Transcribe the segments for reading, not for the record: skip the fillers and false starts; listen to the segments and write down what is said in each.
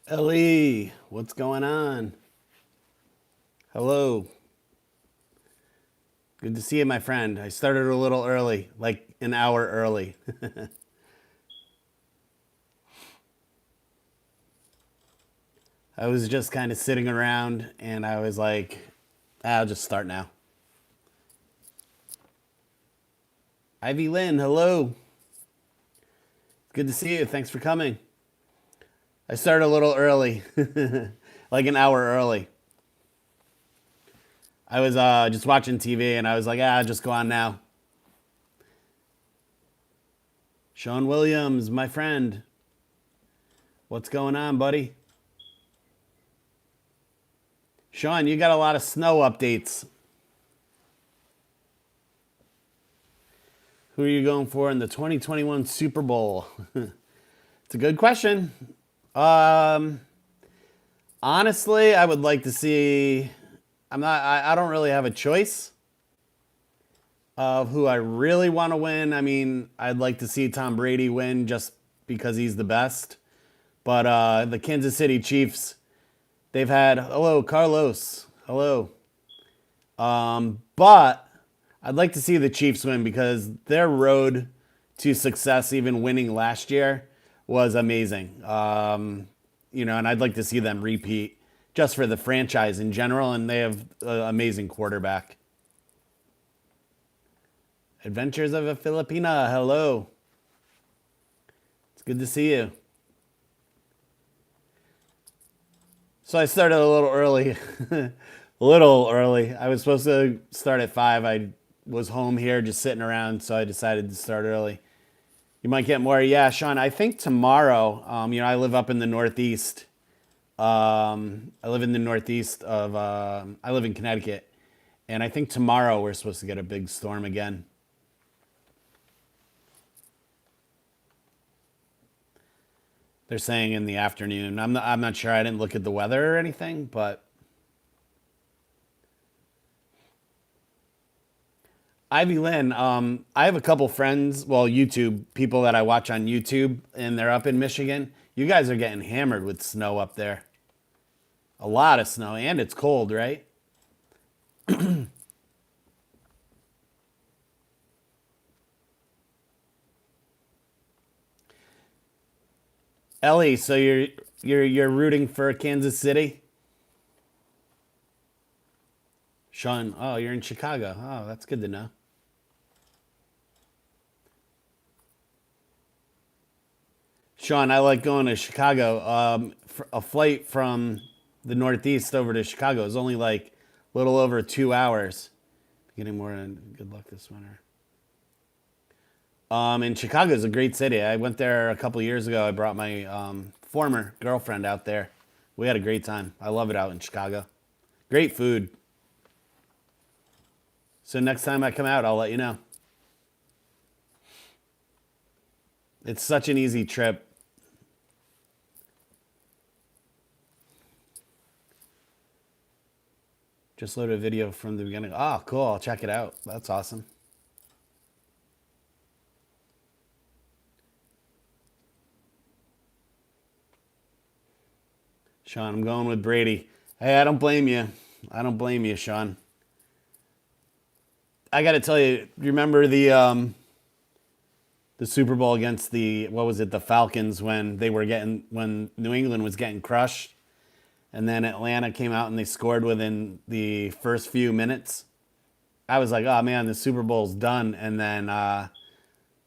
Ellie, what's going on? Hello. Good to see you, my friend. I started a little early, like an hour early. I was just kind of sitting around and I was like, I'll just start now. Ivy Lynn, hello. Good to see you. Thanks for coming. I started a little early, like an hour early. I was just watching TV and I was like, I'll just go on now. Sean Williams, my friend. What's going on, buddy? Sean, you got a lot of snow updates. Who are you going for in the 2021 Super Bowl? It's a good question. Um, Honestly, I would like to see. I don't really have a choice of who I really want to win. I mean, I'd like to see Tom Brady win just because he's the best. But the Kansas City Chiefs, they've had. Hello, Carlos. Hello. But I'd like to see the Chiefs win because their road to success, even winning last year, was amazing. And I'd like to see them repeat just for the franchise in general, and they have an amazing quarterback. Adventures of a Filipina, hello. It's good to see you. So I started a little early. A little early. I was supposed to start at 5. I was home here just sitting around, so I decided to start early. You might get more. Yeah, Sean, I think tomorrow, I live up in the Northeast. I live in the Northeast I live in Connecticut. And I think tomorrow we're supposed to get a big storm again. They're saying in the afternoon. I'm not sure. I didn't look at the weather or anything, but Ivy Lynn, I have a couple friends, well, YouTube people that I watch on YouTube, and they're up in Michigan. You guys are getting hammered with snow up there. A lot of snow, and it's cold, right? Ellie, so you're rooting for Kansas City? Sean, oh, you're in Chicago. Oh, that's good to know. Sean, I like going to Chicago. A flight from the Northeast over to Chicago is only like a little over 2 hours. Getting more good luck this winter. And Chicago is a great city. I went there a couple years ago. I brought my former girlfriend out there. We had a great time. I love it out in Chicago. Great food. So next time I come out, I'll let you know. It's such an easy trip. Just loaded a video from the beginning. Oh, cool. I'll check it out. That's awesome. Sean, I'm going with Brady. Hey, I don't blame you. I don't blame you, Sean. I got to tell you, remember the Super Bowl against the what was it, the Falcons when New England was getting crushed, and then Atlanta came out and they scored within the first few minutes. I was like, oh man, the Super Bowl's done. And then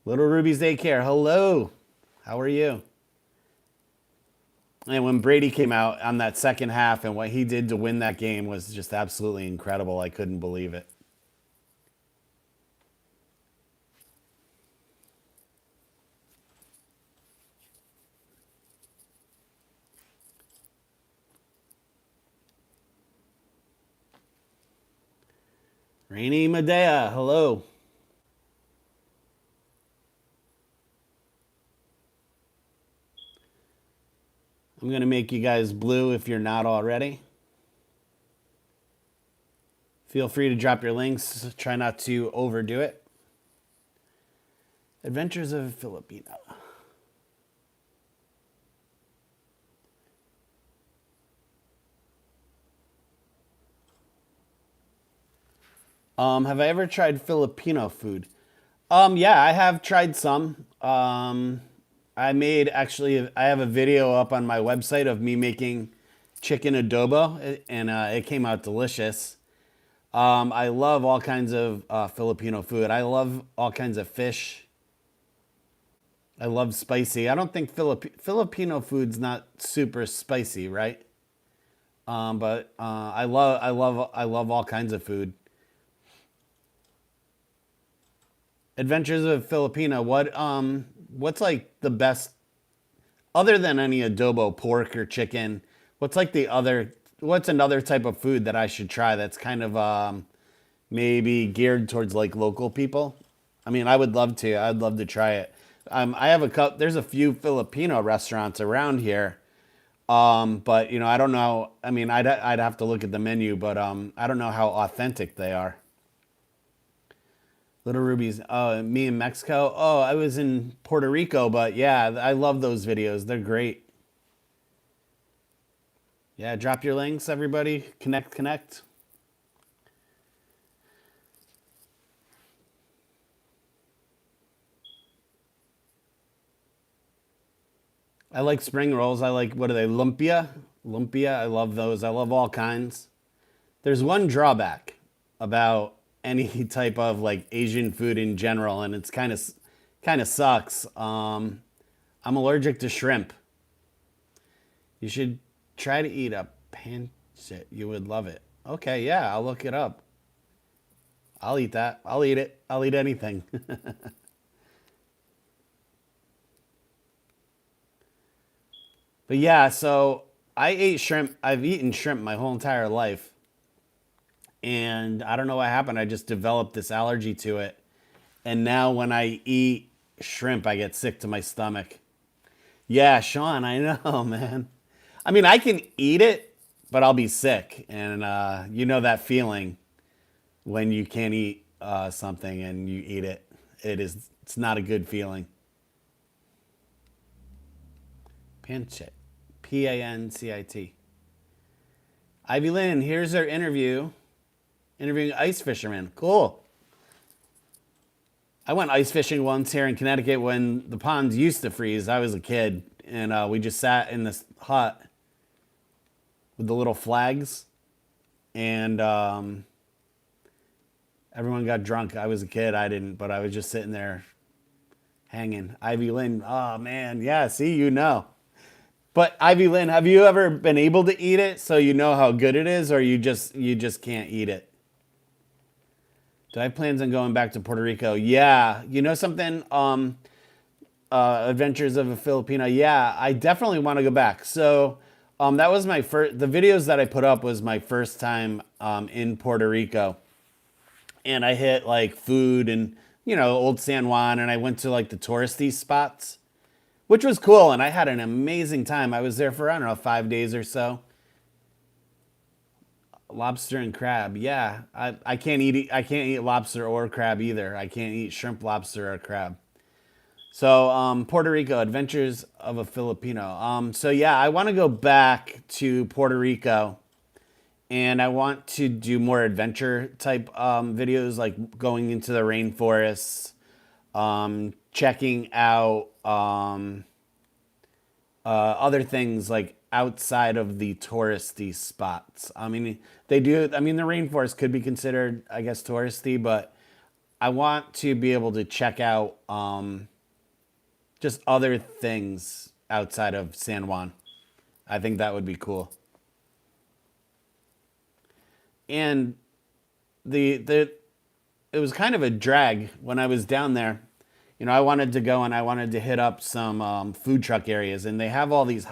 Little Ruby's Daycare, hello, how are you? And when Brady came out on that second half and what he did to win that game was just absolutely incredible. I couldn't believe it. Rainy Medea, hello. I'm going to make you guys blue if you're not already. Feel free to drop your links. Try not to overdo it. Adventures of a Filipino. Have I ever tried Filipino food? Yeah, I have tried some. I made actually, I have a video up on my website of me making chicken adobo, and it came out delicious. I love all kinds of Filipino food. I love all kinds of fish. I love spicy. I don't think Filipino food's not super spicy, right? But I love all kinds of food. Adventures of Filipino. What's like the best other than any adobo, pork or chicken? What's like the other? What's another type of food that I should try that's kind of maybe geared towards like local people? I mean, I would love to. I'd love to try it. I have a cup. There's a few Filipino restaurants around here. But I don't know. I mean, I'd have to look at the menu, but I don't know how authentic they are. Little Rubies. Oh, me in Mexico. Oh, I was in Puerto Rico, but yeah, I love those videos. They're great. Yeah, drop your links, everybody. Connect, connect. I like spring rolls. I like, what are they? Lumpia. Lumpia. I love those. I love all kinds. There's one drawback about any type of like Asian food in general, and it's kind of sucks. I'm allergic to shrimp. You should try to eat a pancit. You would love it. Okay, yeah, I'll look it up. I'll eat that. I'll eat it. I'll eat anything. But yeah, so I ate shrimp. I've eaten shrimp my whole entire life. And I don't know what happened. I just developed this allergy to it. And now when I eat shrimp, I get sick to my stomach. Yeah, Sean, I know, man. I mean, I can eat it, but I'll be sick. And you know that feeling when you can't eat something and you eat it. It's not a good feeling. Pancit. Pancit. Ivy Lynn, here's her interview. Interviewing ice fishermen. Cool. I went ice fishing once here in Connecticut when the ponds used to freeze. I was a kid, and we just sat in this hut with the little flags, and everyone got drunk. I was a kid. I didn't, but I was just sitting there hanging. Ivy Lynn. Oh man, yeah. See, you know. But Ivy Lynn, have you ever been able to eat it so you know how good it is, or you just can't eat it? Do I have plans on going back to Puerto Rico? Yeah. You know something? Adventures of a Filipino. Yeah, I definitely want to go back. So that was my first. The videos that I put up was my first time in Puerto Rico, and I hit like food and Old San Juan, and I went to like the touristy spots, which was cool, and I had an amazing time. I was there for I don't know 5 days or so. Lobster and crab. Yeah, I can't eat lobster or crab either. I can't eat shrimp, lobster, or crab. So Puerto Rico, Adventures of a Filipino. So yeah, I want to go back to Puerto Rico, and I want to do more adventure type videos, like going into the rainforests, checking out other things like outside of the touristy spots. I mean, they do. I mean, the rainforest could be considered, I guess, touristy, but I want to be able to check out just other things outside of San Juan. I think that would be cool. And the it was kind of a drag when I was down there. I wanted to go and I wanted to hit up some food truck areas, and they have all these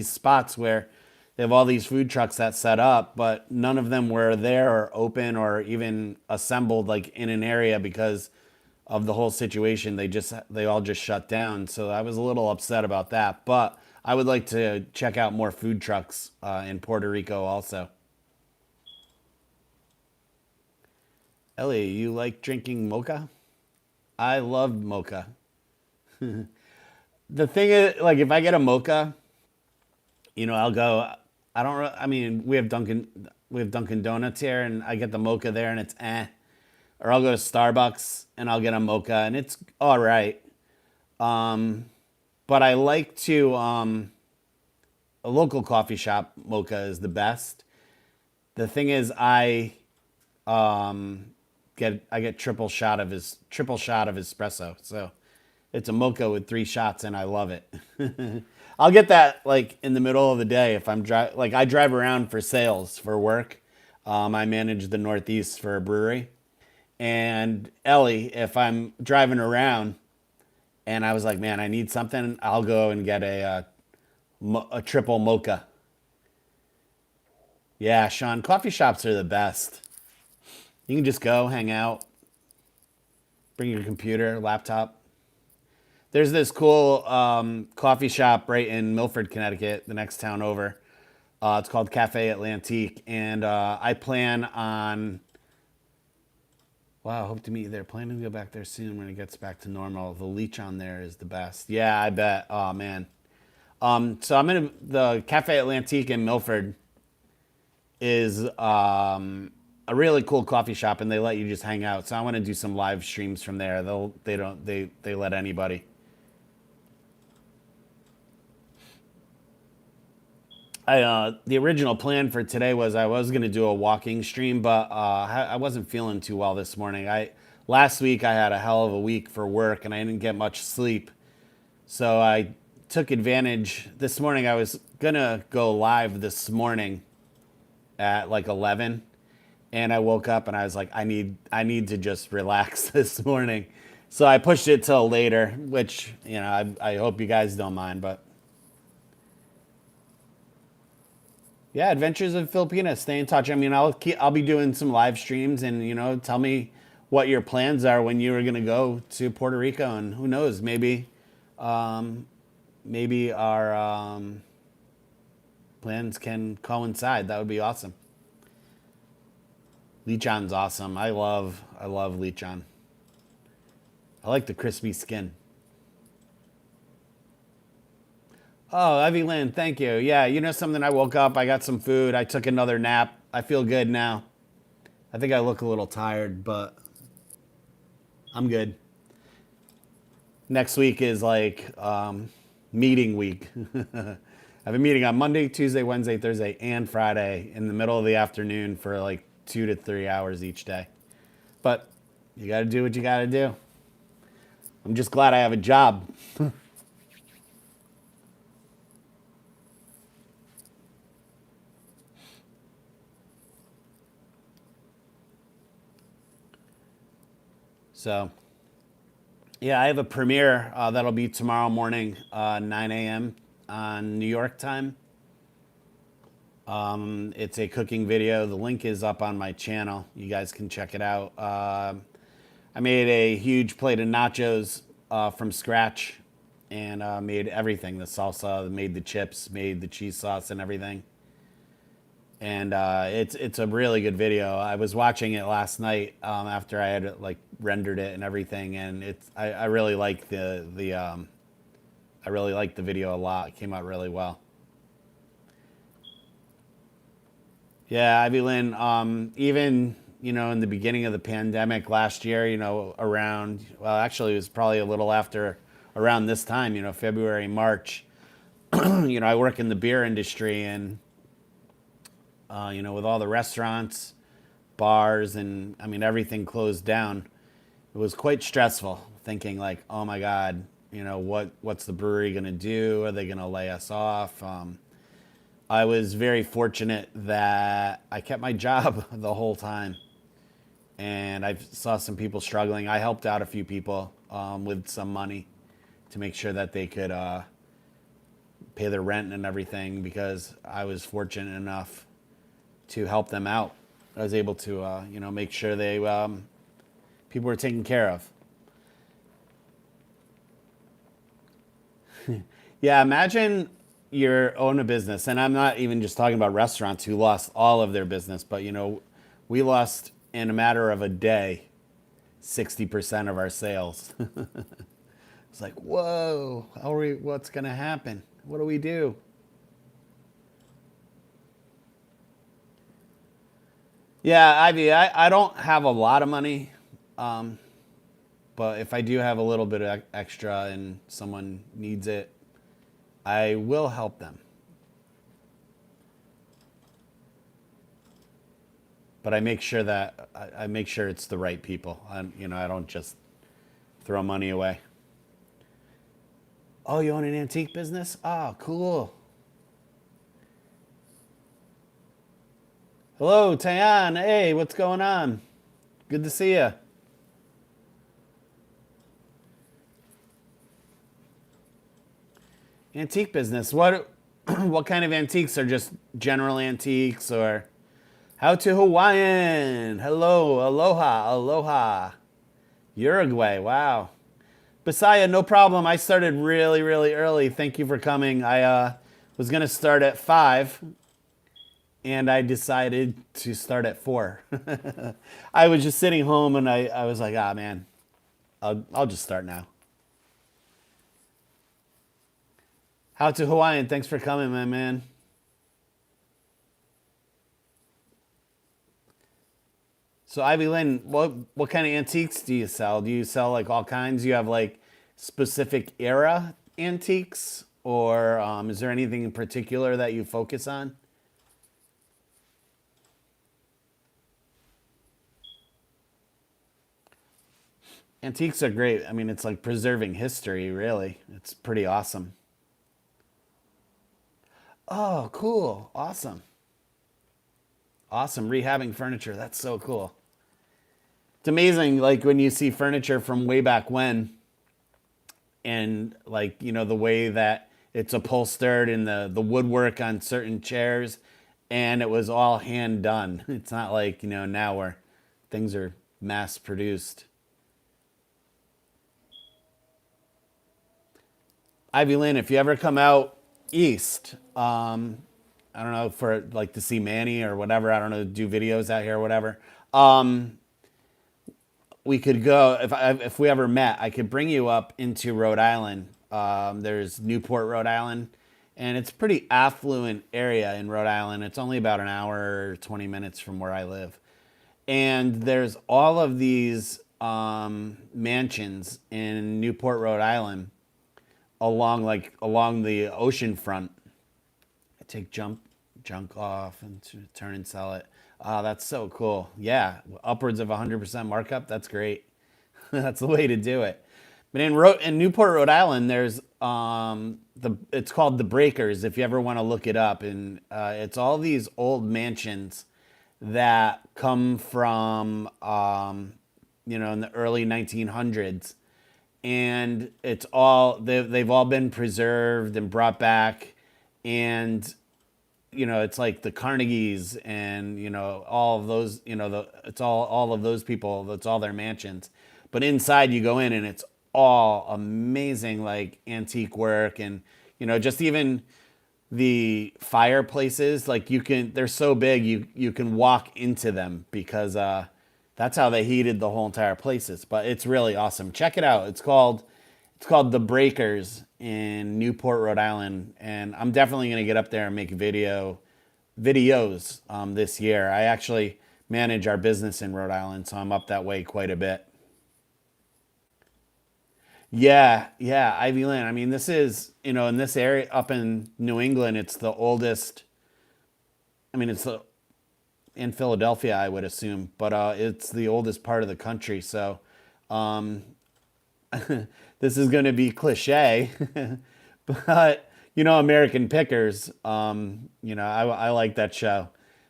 spots where they have all these food trucks that set up, but none of them were there or open or even assembled like in an area because of the whole situation. They all just shut down. So I was a little upset about that, but I would like to check out more food trucks in Puerto Rico also. Ellie, you like drinking mocha? I love mocha. The thing is, like, if I get a mocha, I'll go. I don't. I mean, we have Dunkin' Donuts here, and I get the mocha there, and it's eh. or I'll go to Starbucks and I'll get a mocha, and it's all right. Um, but I like to a local coffee shop mocha is the best. The thing is, um, I get triple shot of espresso, so it's a mocha with 3 shots, and I love it. I'll get that like in the middle of the day if like I drive around for sales for work. I manage the Northeast for a brewery, and Ellie, if I'm driving around and I was like, man, I need something, I'll go and get a triple mocha. Yeah, Sean, coffee shops are the best. You can just go, hang out, bring your computer, laptop. There's this cool coffee shop right in Milford, Connecticut, the next town over. It's called Cafe Atlantique, and I plan on. Wow, I hope to meet you there. Planning to go back there soon when it gets back to normal. The leech on there is the best. Yeah, I bet. Oh man. So I'm in the Cafe Atlantique in Milford is a really cool coffee shop, and they let you just hang out. So I want to do some live streams from there. They let anybody. The original plan for today was I was gonna do a walking stream, but I wasn't feeling too well this morning. I Last week I had a hell of a week for work, and I didn't get much sleep. So I took advantage. This morning I was gonna go live this morning at like 11, and I woke up and I was like, I need to just relax this morning. So I pushed it till later, which I hope you guys don't mind, but. Yeah, Adventures of Filipinas. Stay in touch. I mean, I'll be doing some live streams, and tell me what your plans are when you are going to go to Puerto Rico, and who knows, maybe our plans can coincide. That would be awesome. Lechon's awesome. I love lechon. I like the crispy skin. Oh, Ivy Lynn, thank you. Yeah, something. I woke up, I got some food, I took another nap. I feel good now. I think I look a little tired, but I'm good. Next week is like meeting week. I have a meeting on Monday, Tuesday, Wednesday, Thursday, and Friday in the middle of the afternoon for like 2 to 3 hours each day. But you got to do what you got to do. I'm just glad I have a job. So, yeah, I have a premiere that'll be tomorrow morning, 9 a.m. on New York time. It's a cooking video. The link is up on my channel. You guys can check it out. I made a huge plate of nachos from scratch, and made everything: the salsa, made the chips, made the cheese sauce, and everything. And it's a really good video. I was watching it last night after I had like rendered it and everything, and I really like I really like the video a lot. It came out really well. Yeah, Ivy Lynn. Even in the beginning of the pandemic last year, around, well, actually, it was probably a little after around this time. February, March. I work in the beer industry, and with all the restaurants, bars, and I mean everything closed down, it was quite stressful. Thinking like, oh my God, what's the brewery gonna do? Are they gonna lay us off? I was very fortunate that I kept my job the whole time, and I saw some people struggling. I helped out a few people with some money to make sure that they could pay their rent and everything, because I was fortunate enough to help them out. I was able to, make sure people were taken care of. Yeah, imagine you own a business, and I'm not even just talking about restaurants who lost all of their business, but we lost in a matter of a day 60% of our sales. It's like, whoa, what's gonna happen? What do we do? Yeah, Ivy, I don't have a lot of money, But if I do have a little bit of extra and someone needs it, I will help them. But I make sure that I make sure it's the right people. I don't just throw money away. Oh, you own an antique business? Oh, cool. Hello, Tayan. Hey, what's going on? Good to see you. Antique business. What what kind of antiques are just general antiques or how to Hawaiian? Hello, aloha, aloha. Uruguay. Wow. Bisaya, no problem. I started really, really early. Thank you for coming. I was gonna start at 5, and I decided to start at 4. I was just sitting home, and I was like, ah, man, I'll just start now. How to Hawaiian? Thanks for coming, my man. So Ivy Lynn, what kind of antiques do you sell? Do you sell like all kinds? Do you have like specific era antiques, or is there anything in particular that you focus on? Antiques are great. I mean, it's like preserving history, really. It's pretty awesome. Oh, cool. Awesome. Awesome. Rehabbing furniture. That's so cool. It's amazing, like when you see furniture from way back when, and like the way that it's upholstered and the woodwork on certain chairs, and it was all hand done. It's not like now where things are mass produced. Ivy Lynn, if you ever come out east, I don't know, for like to see Manny or whatever, I don't know, do videos out here or whatever. We could go if we ever met. I could bring you up into Rhode Island. There's Newport, Rhode Island, and it's a pretty affluent area in Rhode Island. It's only about an hour or 20 minutes from where I live, and there's all of these mansions in Newport, Rhode Island, along the ocean front. I take junk off and turn and sell it. Oh, that's so cool. Yeah, upwards of 100% markup. That's great. That's the way to do it. But in Newport, Rhode Island, there's it's called the Breakers. If you ever want to look it up, and it's all these old mansions that come from in the early 1900s, and they've all been preserved and brought back, and it's like the Carnegies and all of those, it's all of those people. That's all their mansions. But inside, you go in and it's all amazing, like antique work, and just even the fireplaces. Like they're so big you can walk into them because that's how they heated the whole entire places. But it's really awesome. Check it out. It's called The Breakers in Newport, Rhode Island, and I'm definitely gonna get up there and make videos this year. I actually manage our business in Rhode Island, so I'm up that way quite a bit. Yeah, yeah, Ivy Land. I mean, this is in this area up in New England, it's the oldest. I mean, in Philadelphia, I would assume, but it's the oldest part of the country. So um, this is going to be cliche, but American Pickers. I like that show,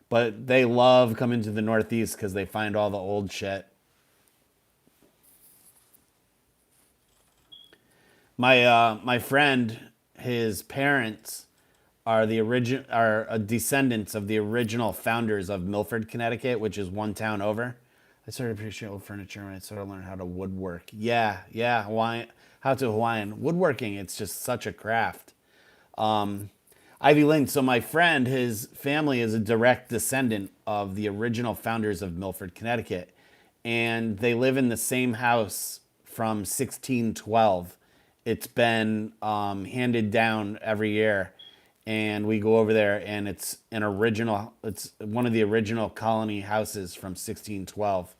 but they love coming to the Northeast because they find all the old shit. My friend, his parents are descendants of the original founders of Milford, Connecticut, which is one town over. I started appreciating old furniture when I started learning how to woodwork. Yeah, yeah, Hawaiian, how to Hawaiian woodworking. It's just such a craft. Ivy Lynn. So my friend, his family is a direct descendant of the original founders of Milford, Connecticut, and they live in the same house from 1612. It's been handed down every year, and we go over there, and it's an original. It's one of the original colony houses from 1612.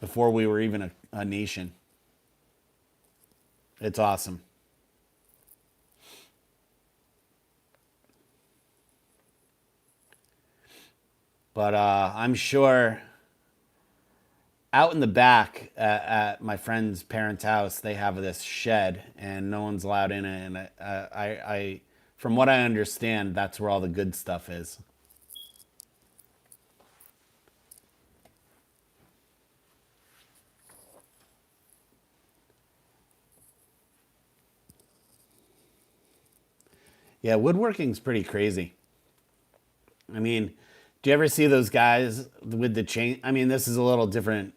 before we were even a nation. It's awesome. But I'm sure out in the back at my friend's parents' house, they have this shed, and no one's allowed in it. And from what I understand, that's where all the good stuff is. Yeah, woodworking's pretty crazy. I mean, do you ever see those guys with the chain? I mean, this is a little different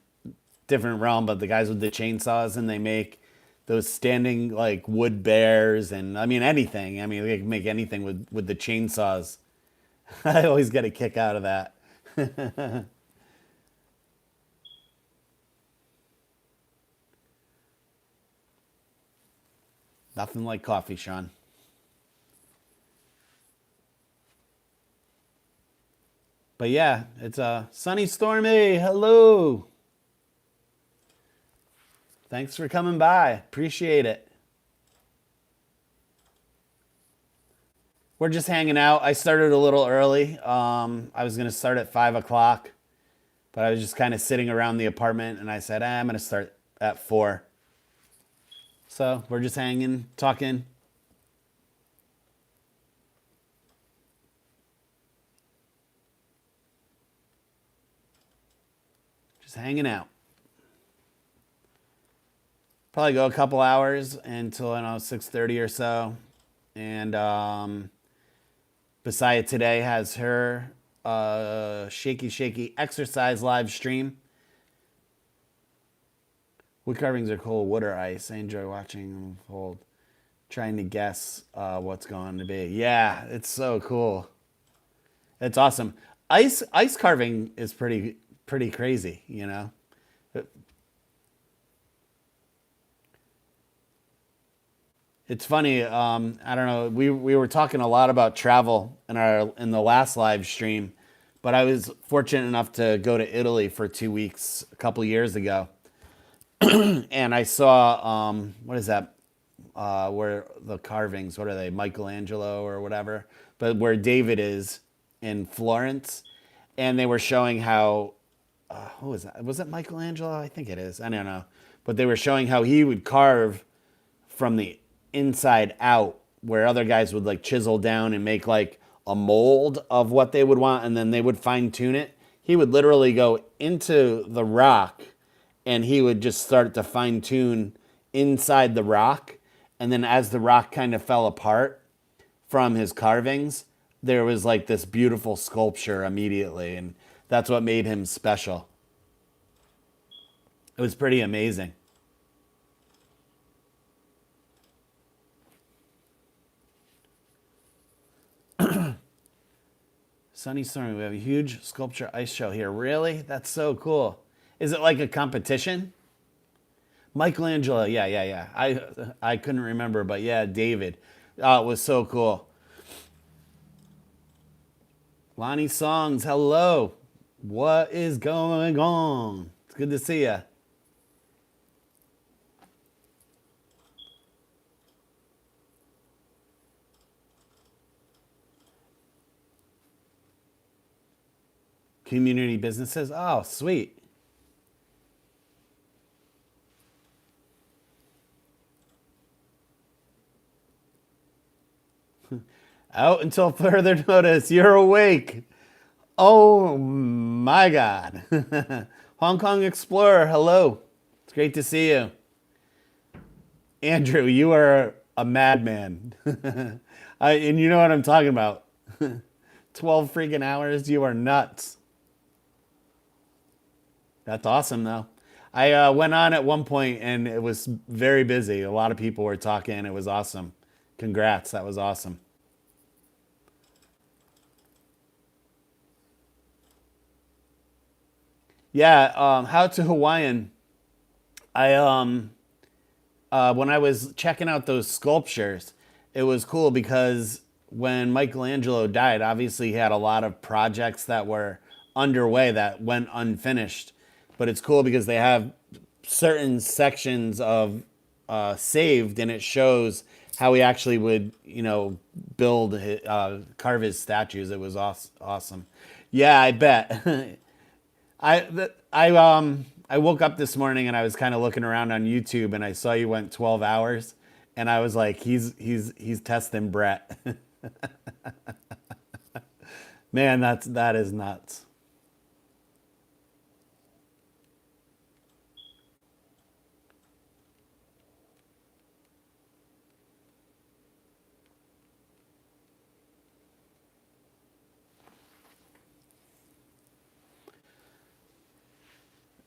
realm, but the guys with the chainsaws and they make those standing like wood bears and I mean anything. I mean, they can make anything with the chainsaws. I always get a kick out of that. Nothing like coffee, Sean. But yeah, it's a sunny, stormy. Hello. Thanks for coming by. Appreciate it. We're just hanging out. I started a little early. I was gonna start at 5 o'clock, but I was just kind of sitting around the apartment, and I said, I'm gonna start at 4. So we're just hanging, talking. Just hanging out. Probably go a couple hours until I don't know 6:30 or so, and Besaya today has her shaky shaky exercise live stream. Wood carvings are cool. Wood or ice? I enjoy watching them unfold. Trying to guess what's going to be. Yeah, it's so cool. It's awesome. Ice carving is pretty crazy. You know. It's funny. I don't know. We were talking a lot about travel in the last live stream, but I was fortunate enough to go to Italy for 2 weeks a couple years ago, and I saw what is that? Where the carvings? What are they? Michelangelo or whatever? But where David is in Florence, and they were showing how who was that? Was it Michelangelo? I think it is. I don't know, but they were showing how he would carve from the inside out, where other guys would like chisel down and make like a mold of what they would want, and then they would fine tune it. He would literally go into the rock and he would just start to fine tune inside the rock. And then as the rock kind of fell apart from his carvings, there was like this beautiful sculpture immediately. And that's what made him special. It was pretty amazing. Sunny Stormy, we have a huge sculpture ice show here. Really? That's so cool. Is it like a competition? Michelangelo, yeah. I couldn't remember, but yeah, David. Oh, it was so cool. Lonnie Songs, hello. What is going on? It's good to see you. Community businesses. Oh, sweet. Out until further notice. You're awake. Oh my God. Hong Kong Explorer, hello. It's great to see you. Andrew, you are a madman. And you know what I'm talking about. 12 freaking hours. You are nuts. That's awesome, though. I went on at one point and it was very busy. A lot of people were talking. It was awesome. Congrats. That was awesome. Yeah, how to Hawaiian. I when I was checking out those sculptures, it was cool because when Michelangelo died, obviously he had a lot of projects that were underway that went unfinished. but it's cool because they have certain sections of saved, and it shows how he actually would, build, carve his statues. It was awesome. Yeah, I bet. I woke up this morning and I was kind of looking around on YouTube and I saw you went 12 hours, and I was like, he's testing Brett. Man, that is nuts.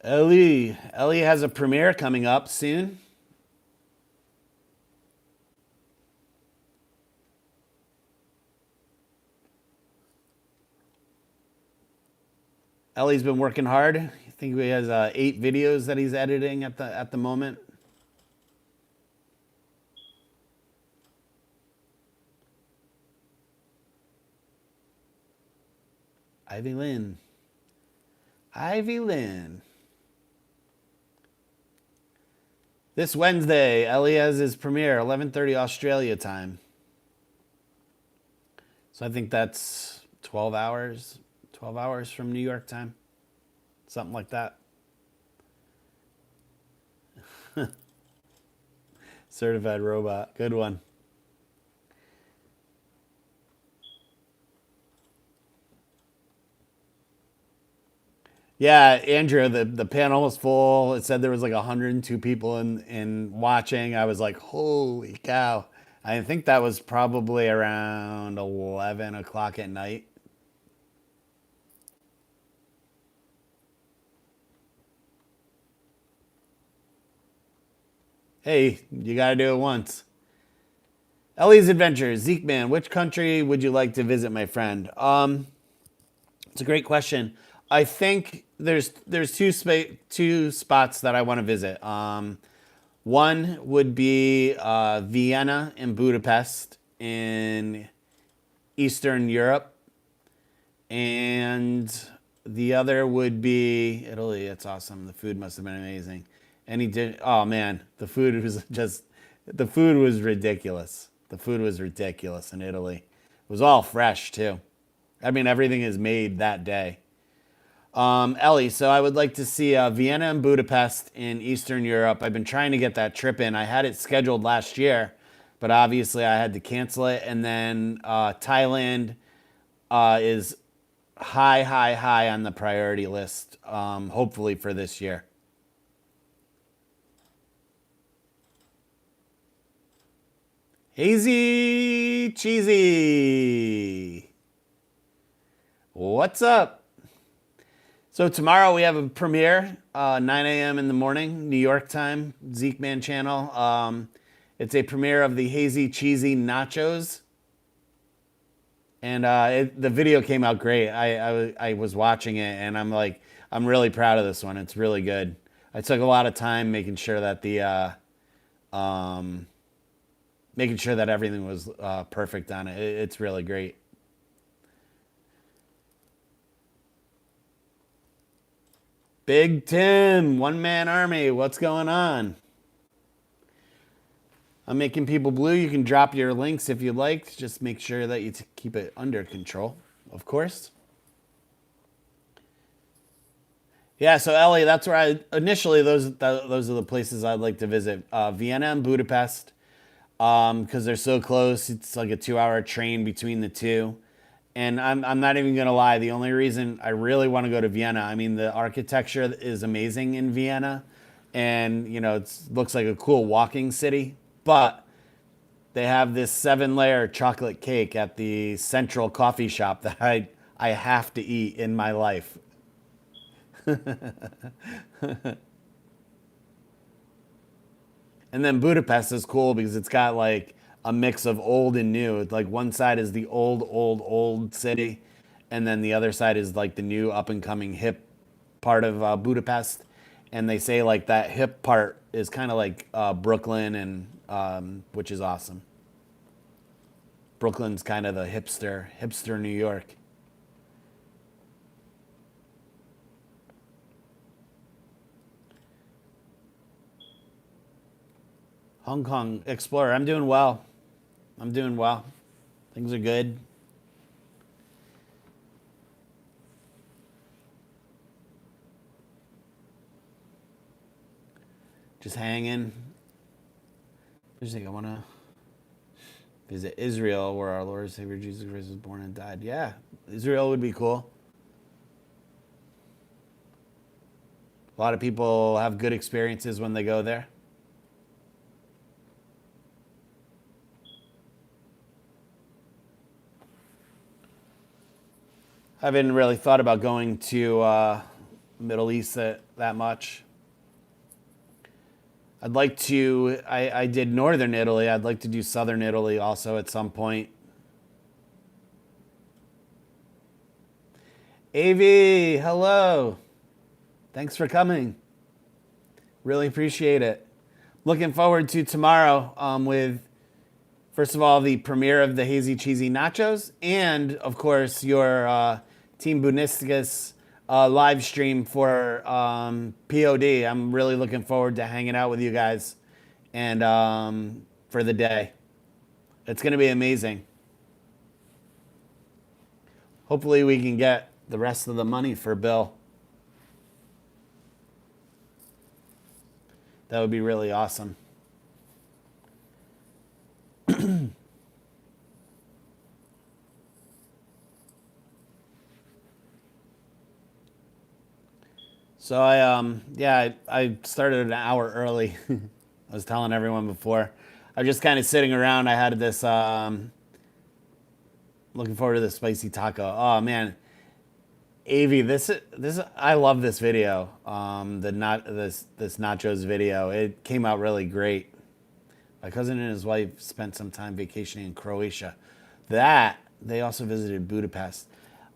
Ellie has a premiere coming up soon. Ellie's been working hard. I think he has 8 videos that he's editing at the moment. Ivy Lynn. Ivy Lynn. This Wednesday, Ellie has his premiere, 11:30 Australia time. So I think that's 12 hours, 12 hours from New York time, something like that. Certified robot, good one. Yeah, Andrew, the panel was full. It said there was like 102 people in watching. I was like, holy cow. I think that was probably around 11 o'clock at night. Hey, you got to do it once. Ellie's Adventures, Zeekman, which country would you like to visit, my friend? It's a great question. I think there's two spots that I want to visit. One would be Vienna and Budapest in Eastern Europe, and the other would be Italy. It's awesome. The food must have been amazing. And he did. Oh man, the food was ridiculous. The food was ridiculous in Italy. It was all fresh too. I mean, everything is made that day. Ellie, so I would like to see Vienna and Budapest in Eastern Europe. I've been trying to get that trip in. I had it scheduled last year, but obviously I had to cancel it. And then Thailand is high, high, high on the priority list, hopefully for this year. Hazy Cheesy. What's up? So tomorrow we have a premiere, 9 a.m. in the morning, New York time, Zeekman channel. It's a premiere of the Hazy Cheesy Nachos. And the video came out great. I was watching it, and I'm like, I'm really proud of this one. It's really good. I took a lot of time making sure that making sure that everything was perfect on it. It's really great. Big Tim, one man army. What's going on? I'm making people blue. You can drop your links if you like. Just make sure that you keep it under control, of course. Yeah, so Ellie, that's where I initially those are the places I'd like to visit. Vienna and Budapest, because they're so close. It's like a 2-hour train between the two. And I'm not even gonna lie. The only reason I really want to go to Vienna, I mean, the architecture is amazing in Vienna, and it looks like a cool walking city. But they have this 7-layer chocolate cake at the Central Coffee Shop that I have to eat in my life. And then Budapest is cool because it's got like a mix of old and new. It's like one side is the old, old, old city, and then the other side is like the new, up and coming, hip part of Budapest. And they say like that hip part is kind of like Brooklyn, and which is awesome. Brooklyn's kind of the hipster New York. Hong Kong Explorer. I'm doing well. I'm doing well. Things are good. Just hanging. I just think I want to visit Israel, where our Lord and Savior Jesus Christ was born and died. Yeah, Israel would be cool. A lot of people have good experiences when they go there. I haven't really thought about going to Middle East that much. I'd like to. I did Northern Italy. I'd like to do Southern Italy also at some point. Avi, hello. Thanks for coming. Really appreciate it. Looking forward to tomorrow with, first of all, the premiere of the Hazy Cheesy Nachos and, of course, your Team Bunisticus live stream for POD. I'm really looking forward to hanging out with you guys and for the day. It's going to be amazing. Hopefully we can get the rest of the money for Bill. That would be really awesome. So I started an hour early. I was telling everyone before. I was just kind of sitting around. I had this looking forward to the spicy taco. Oh man, Avi, this I love this video. This nachos video. It came out really great. My cousin and his wife spent some time vacationing in Croatia. That they also visited Budapest.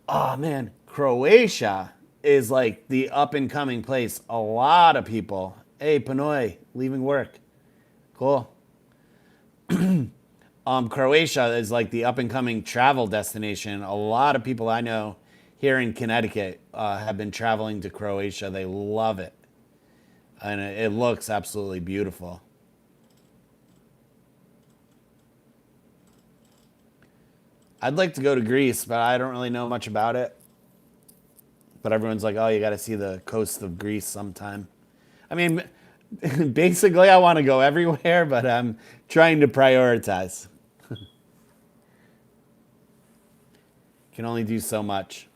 Oh man, Croatia is like the up and coming place. A lot of people. Hey, Panoy, leaving work. Cool. Croatia is like the up and coming travel destination. A lot of people I know here in Connecticut have been traveling to Croatia. They love it. And it looks absolutely beautiful. I'd like to go to Greece, but I don't really know much about it. But everyone's like, oh, you got to see the coast of Greece sometime. I mean, basically, I want to go everywhere, but I'm trying to prioritize. Can only do so much.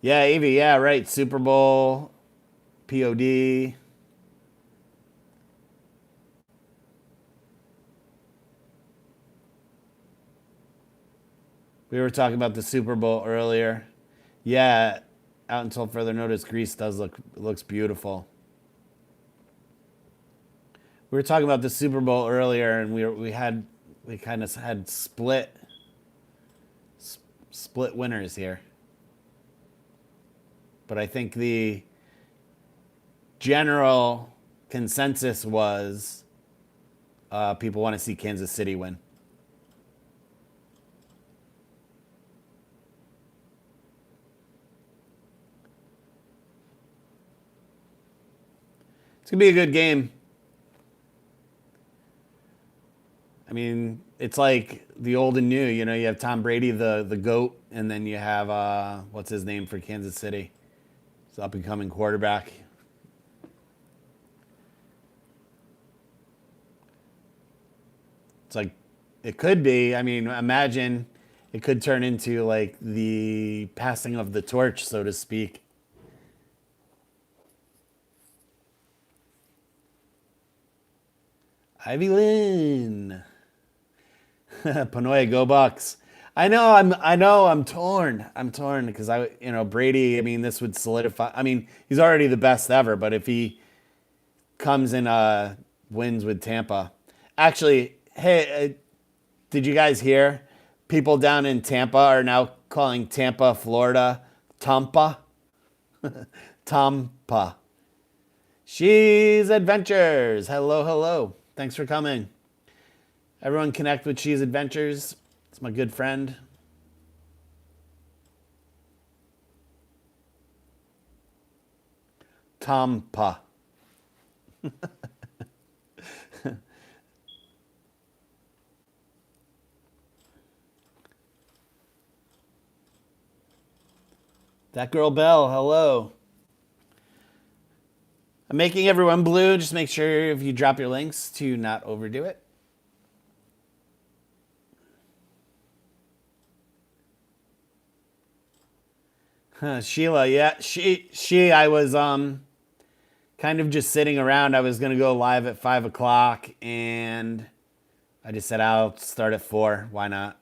Yeah, Avi, yeah, right. Super Bowl, POD. We were talking about the Super Bowl earlier. Yeah, out until further notice, Greece looks beautiful. We were talking about the Super Bowl earlier, and we kind of had split winners here. But I think the general consensus was people want to see Kansas City win. It's going to be a good game. I mean, it's like the old and new. You know, you have Tom Brady, the GOAT, and then you have, what's his name for Kansas City? It's up and coming quarterback. It's like, it could be. I mean, imagine it could turn into like the passing of the torch, so to speak. Ivy Lynn. Panoia, go Bucks. I know I'm torn. I'm torn because Brady, I mean, this would solidify. I mean, he's already the best ever, but if he comes in wins with Tampa. Actually, hey, did you guys hear? People down in Tampa are now calling Tampa, Florida, Tampa. Tampa. She's Adventures. Hello, hello. Thanks for coming. Everyone connect with She's Adventures. It's my good friend. Tampa. That girl Bell, hello. I'm making everyone blue. Just make sure if you drop your links to not overdo it. Sheila, yeah, I was kind of just sitting around. I was gonna go live at 5 o'clock, and I just said I'll start at 4. Why not?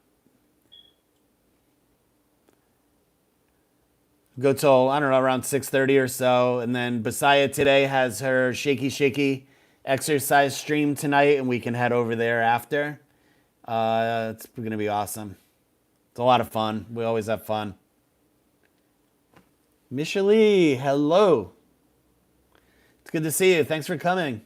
Go till I don't know around 6:30 or so, and then Basaya today has her shaky exercise stream tonight, and we can head over there after. It's gonna be awesome. It's a lot of fun. We always have fun. Michelle, hello. It's good to see you. Thanks for coming.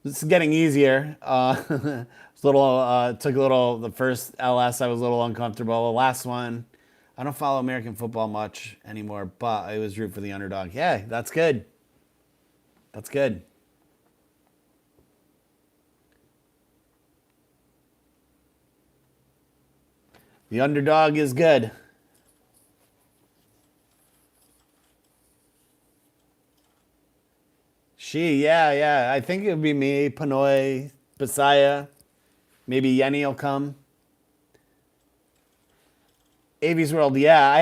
This is getting easier. It's a little took a little. The first LS I was a little uncomfortable. The last one, I don't follow American football much anymore, but I was root for the underdog. Yeah, that's good. That's good. The underdog is good. Yeah. I think it would be me, Panoy, Basaya. Maybe Yenny will come. Avi's World, yeah.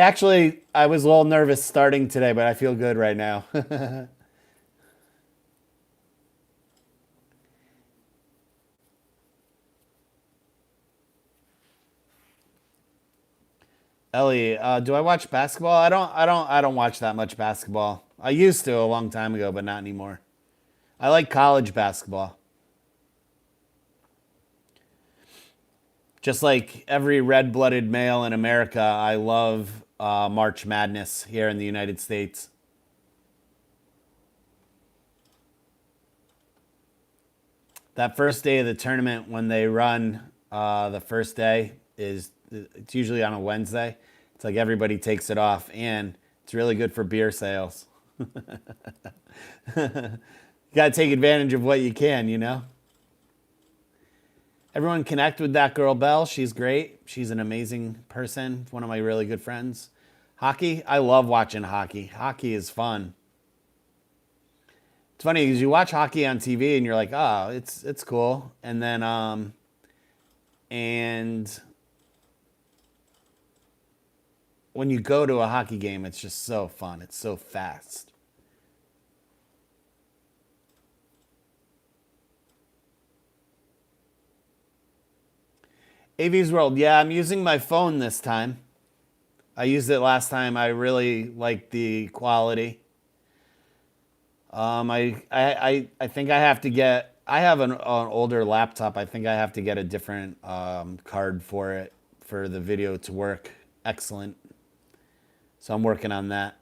I was a little nervous starting today, but I feel good right now. Ellie, do I watch basketball? I don't watch that much basketball. I used to a long time ago, but not anymore. I like college basketball. Just like every red-blooded male in America, I love March Madness here in the United States. That first day of the tournament, when they run the first day, it's usually on a Wednesday. It's like everybody takes it off, and it's really good for beer sales. You got to take advantage of what you can, you know? Everyone connect with that girl, Belle. She's great. She's an amazing person. One of my really good friends. Hockey? I love watching hockey. Hockey is fun. It's funny because you watch hockey on TV and you're like, oh, it's cool. And when you go to a hockey game, it's just so fun. It's so fast. AV's World. Yeah, I'm using my phone this time. I used it last time. I really like the quality. I think I have to get. I have an older laptop. I think I have to get a different card for it for the video to work excellent. So I'm working on that.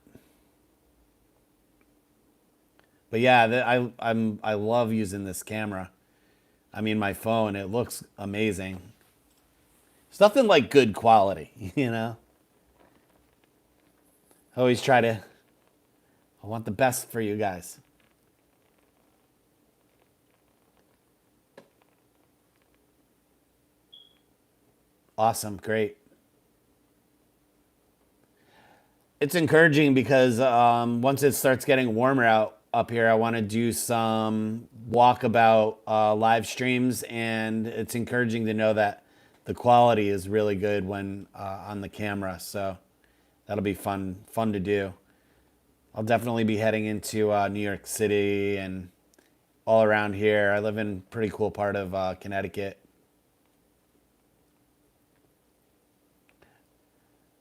But yeah, I love using this camera. I mean, my phone. It looks amazing. It's nothing like good quality, you know. I always try to. I want the best for you guys. Awesome, great. It's encouraging because once it starts getting warmer out up here, I want to do some walkabout live streams, and it's encouraging to know that the quality is really good when on the camera. So that'll be fun to do. I'll definitely be heading into New York City and all around here. I live in a pretty cool part of Connecticut.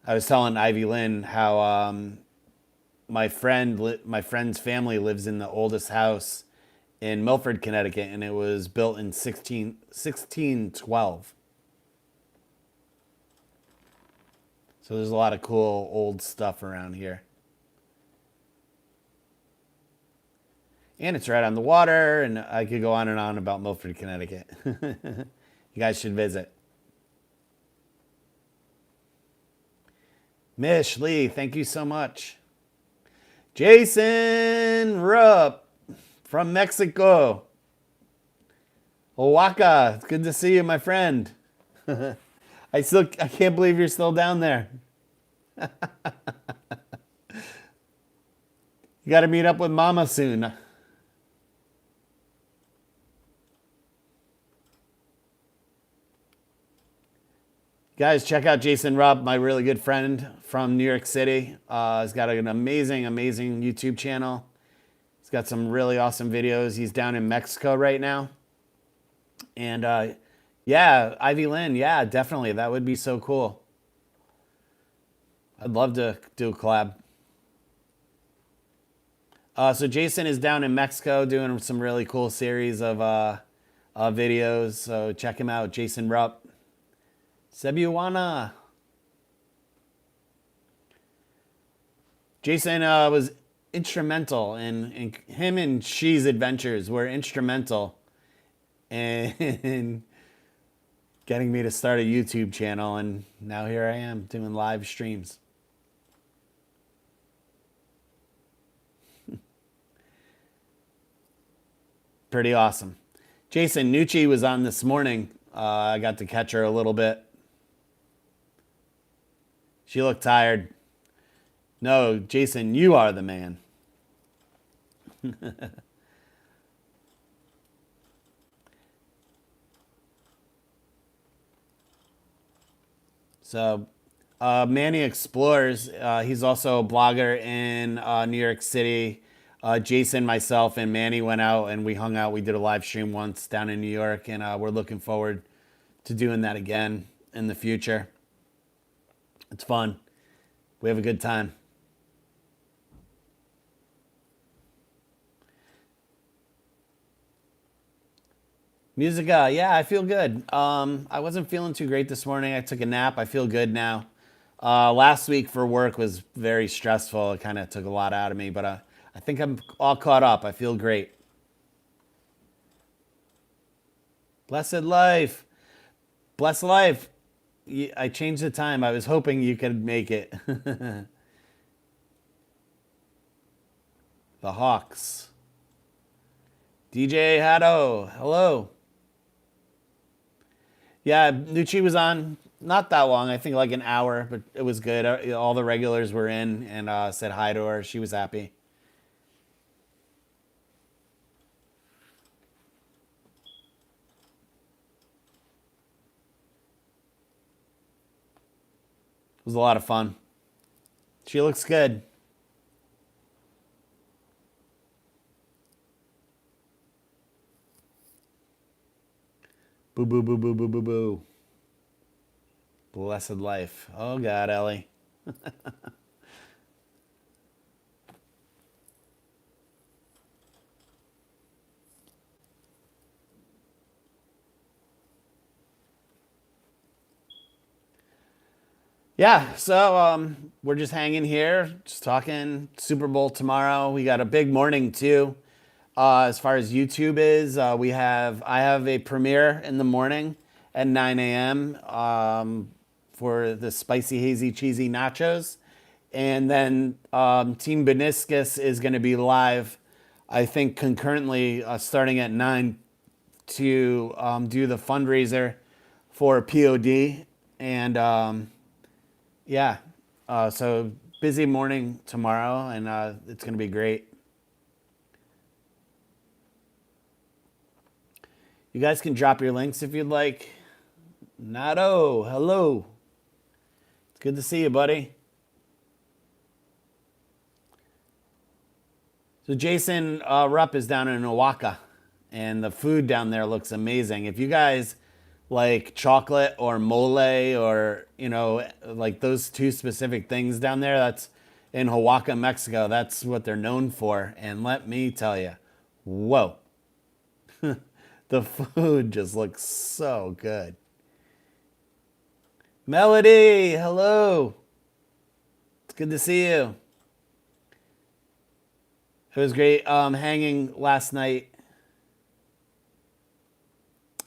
I was telling Ivy Lynn how my friend's family lives in the oldest house in Milford, Connecticut, and it was built in 1612. So there's a lot of cool old stuff around here. And it's right on the water, and I could go on and on about Milford, Connecticut. You guys should visit. Mish Lee, thank you so much. Jason Rupp from Mexico. Oaxaca, it's good to see you, my friend. I can't believe you're still down there. You got to meet up with Mama soon. Guys, check out Jason Rupp, my really good friend from New York City. He's got an amazing, amazing YouTube channel. He's got some really awesome videos. He's down in Mexico right now. And yeah, Ivy Lynn, yeah, definitely. That would be so cool. I'd love to do a collab. So Jason is down in Mexico doing some really cool series of videos. So check him out, Jason Rupp. Cebuana. Jason was instrumental in him and She's adventures were instrumental in getting me to start a YouTube channel, and now here I am doing live streams. Pretty awesome. Jason Nucci was on this morning. I got to catch her a little bit. She looked tired. No, Jason, you are the man. So, Manny Explores, he's also a blogger in New York City. Jason, myself, and Manny went out and we hung out. We did a live stream once down in New York, and we're looking forward to doing that again in the future. It's fun. We have a good time. Musica, yeah, I feel good. I wasn't feeling too great this morning. I took a nap. I feel good now. Last week for work was very stressful. It kind of took a lot out of me, but I think I'm all caught up. I feel great. Blessed life. Blessed life. I changed the time. I was hoping you could make it. The Hawks. DJ Haddo, hello. Yeah, Nucci was on not that long. I think like an hour, but it was good. All the regulars were in and said hi to her. She was happy. It was a lot of fun. She looks good. Boo, boo, boo, boo, boo, boo, boo. Blessed life. Oh, God, Ellie. Yeah, so we're just hanging here, just talking Super Bowl tomorrow. We got a big morning, too. As far as YouTube is, I have a premiere in the morning at 9 a.m. For the spicy, hazy, cheesy nachos. And then Team Beniscus is going to be live, I think, concurrently starting at 9 to do the fundraiser for POD. And yeah, so busy morning tomorrow, and it's going to be great. You guys can drop your links if you'd like. Nato, hello. It's good to see you, buddy. So Jason Rupp is down in Oaxaca, and the food down there looks amazing. If you guys like chocolate or mole or, like those two specific things down there, that's in Oaxaca, Mexico. That's what they're known for. And let me tell you, whoa. The food just looks so good. Melody, hello. It's good to see you. It was great hanging last night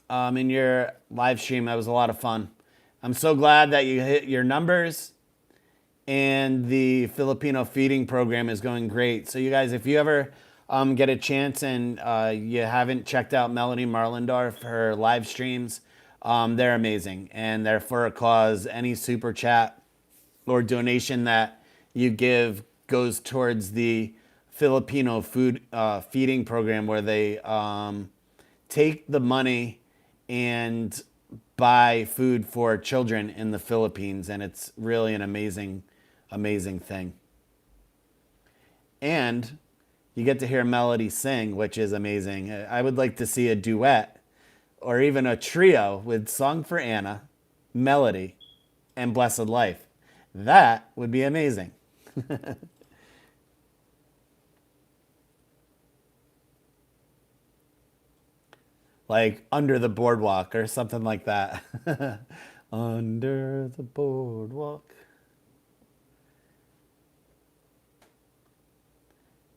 in your live stream. That was a lot of fun. I'm so glad that you hit your numbers. and the Filipino feeding program is going great. So you guys, if you ever get a chance and you haven't checked out Melanie Marlendorf, her live streams, they're amazing and they're for a cause. Any super chat or donation that you give goes towards the Filipino food feeding program, where they take the money and buy food for children in the Philippines, and it's really an amazing, amazing thing. And you get to hear Melody sing, which is amazing. I would like to see a duet or even a trio with Song for Anna, Melody, and Blessed Life. That would be amazing. Like Under the Boardwalk or something like that. Under the boardwalk.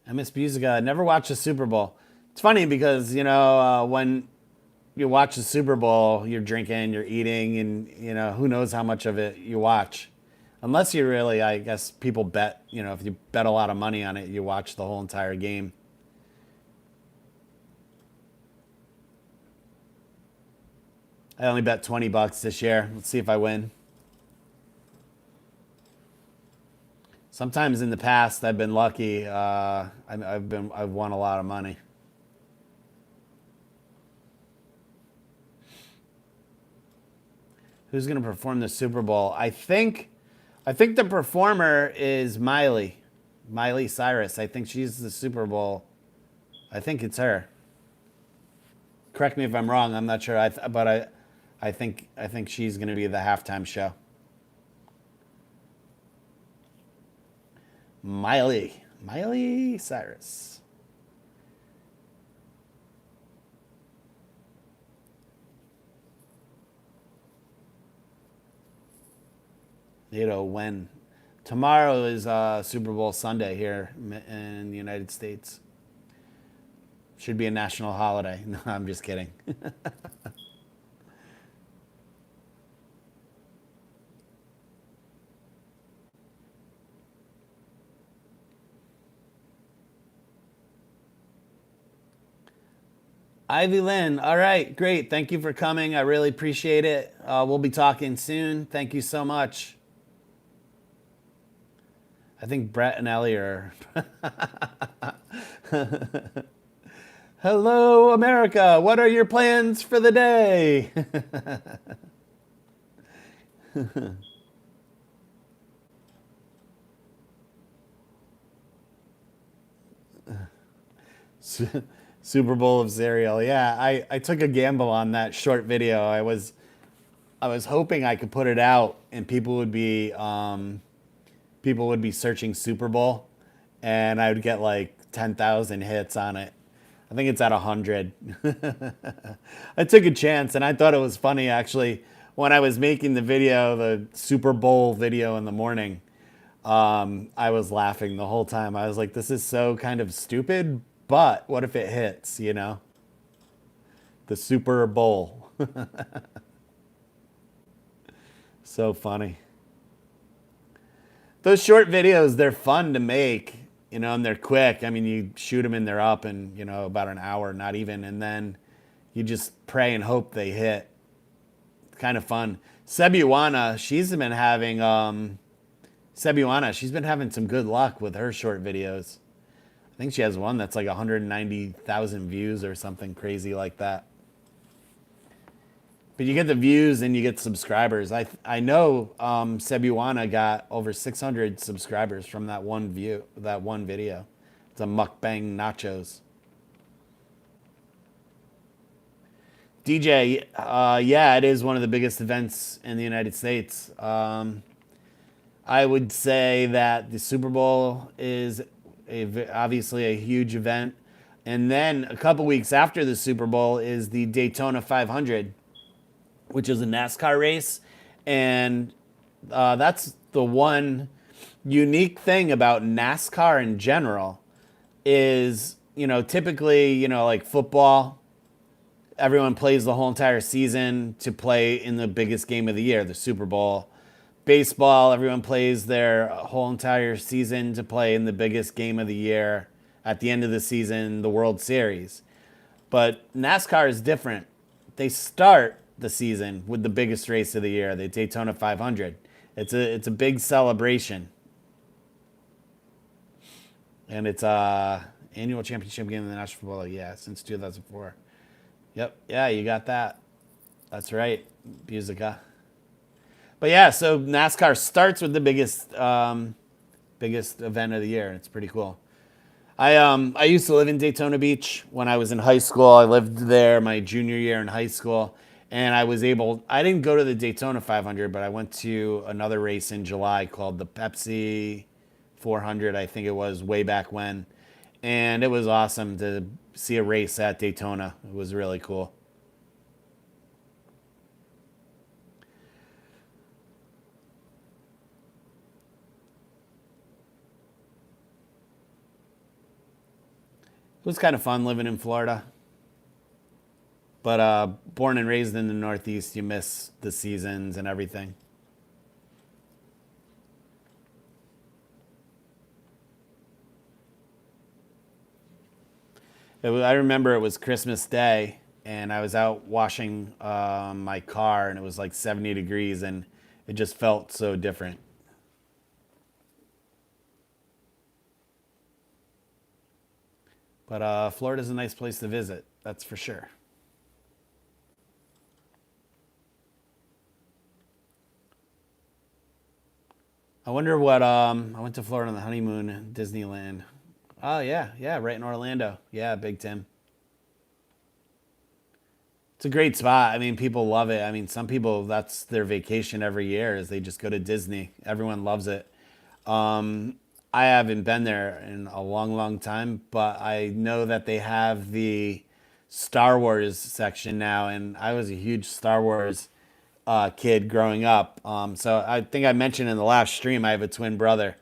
I miss Musica. Never watched the Super Bowl. It's funny because, when you watch the Super Bowl, you're drinking, you're eating, and, who knows how much of it you watch. Unless you really, I guess people bet, if you bet a lot of money on it, you watch the whole entire game. I only bet $20 this year. Let's see if I win. Sometimes in the past I've been lucky. I've won a lot of money. Who's going to perform the Super Bowl? I think the performer is Miley Cyrus. I think she's the Super Bowl. I think it's her. Correct me if I'm wrong. I'm not sure. I think she's going to be the halftime show. Miley Cyrus. When tomorrow is Super Bowl Sunday here in the United States. Should be a national holiday. No, I'm just kidding. Ivy Lynn, all right, great. Thank you for coming. I really appreciate it. We'll be talking soon. Thank you so much. I think Brett and Ellie are. Hello, America. What are your plans for the day? Super Bowl of cereal. Yeah, I took a gamble on that short video. I was hoping I could put it out and people would be searching Super Bowl, and I would get like 10,000 hits on it. I think it's at 100. I took a chance, and I thought it was funny actually. When I was making the Super Bowl video in the morning, I was laughing the whole time. I was like, this is so kind of stupid, but what if it hits, The Super Bowl. So funny. Those short videos, they're fun to make, and they're quick. I mean, you shoot them and they're up in, about an hour, not even. And then you just pray and hope they hit. It's kind of fun. Sebuana, she's been having some good luck with her short videos. I think she has one that's like 190,000 views or something crazy like that. But you get the views and you get subscribers. I know Sebuana got over 600 subscribers from that one video. It's a mukbang nachos. DJ, yeah, it is one of the biggest events in the United States. I would say that the Super Bowl is obviously a huge event. And then a couple weeks after the Super Bowl is the Daytona 500, which is a NASCAR race. And that's the one unique thing about NASCAR in general is, typically, like football, everyone plays the whole entire season to play in the biggest game of the year, the Super Bowl. baseball, everyone plays their whole entire season to play in the biggest game of the year at the end of the season, the World Series. But NASCAR is different. They start the season with the biggest race of the year, the Daytona 500. It's a big celebration, and it's a annual championship game in the National Football League. Yeah, since 2004. Yep, yeah, you got that. That's right, Musica. But yeah, so NASCAR starts with the biggest event of the year. It's pretty cool. I used to live in Daytona Beach when I was in high school. I lived there my junior year in high school, and I didn't go to the Daytona 500, but I went to another race in July called the Pepsi 400. I think it was way back when, and it was awesome to see a race at Daytona. It was really cool. It was kind of fun living in Florida. But born and raised in the Northeast, you miss the seasons and everything. I remember it was Christmas Day, and I was out washing my car, and it was like 70 degrees, and it just felt so different. But Florida's a nice place to visit, that's for sure. I wonder what I went to Florida on the honeymoon, Disneyland. Oh yeah, yeah, right in Orlando. Yeah, Big Tim. It's a great spot. I mean, people love it. I mean, some people that's their vacation every year is they just go to Disney. Everyone loves it. I haven't been there in a long, long time, but I know that they have the Star Wars section now, and I was a huge Star Wars kid growing up. So I think I mentioned in the last stream I have a twin brother.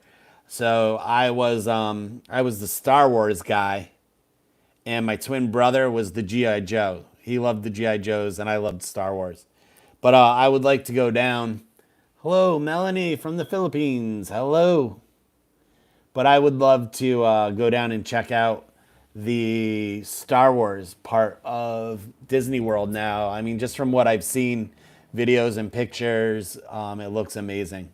So I was the Star Wars guy, and my twin brother was the GI Joe. He loved the GI Joes, and I loved Star Wars. But I would like to go down. Hello, Melanie from the Philippines. Hello. But I would love to go down and check out the Star Wars part of Disney World now. I mean, just from what I've seen, videos and pictures, it looks amazing.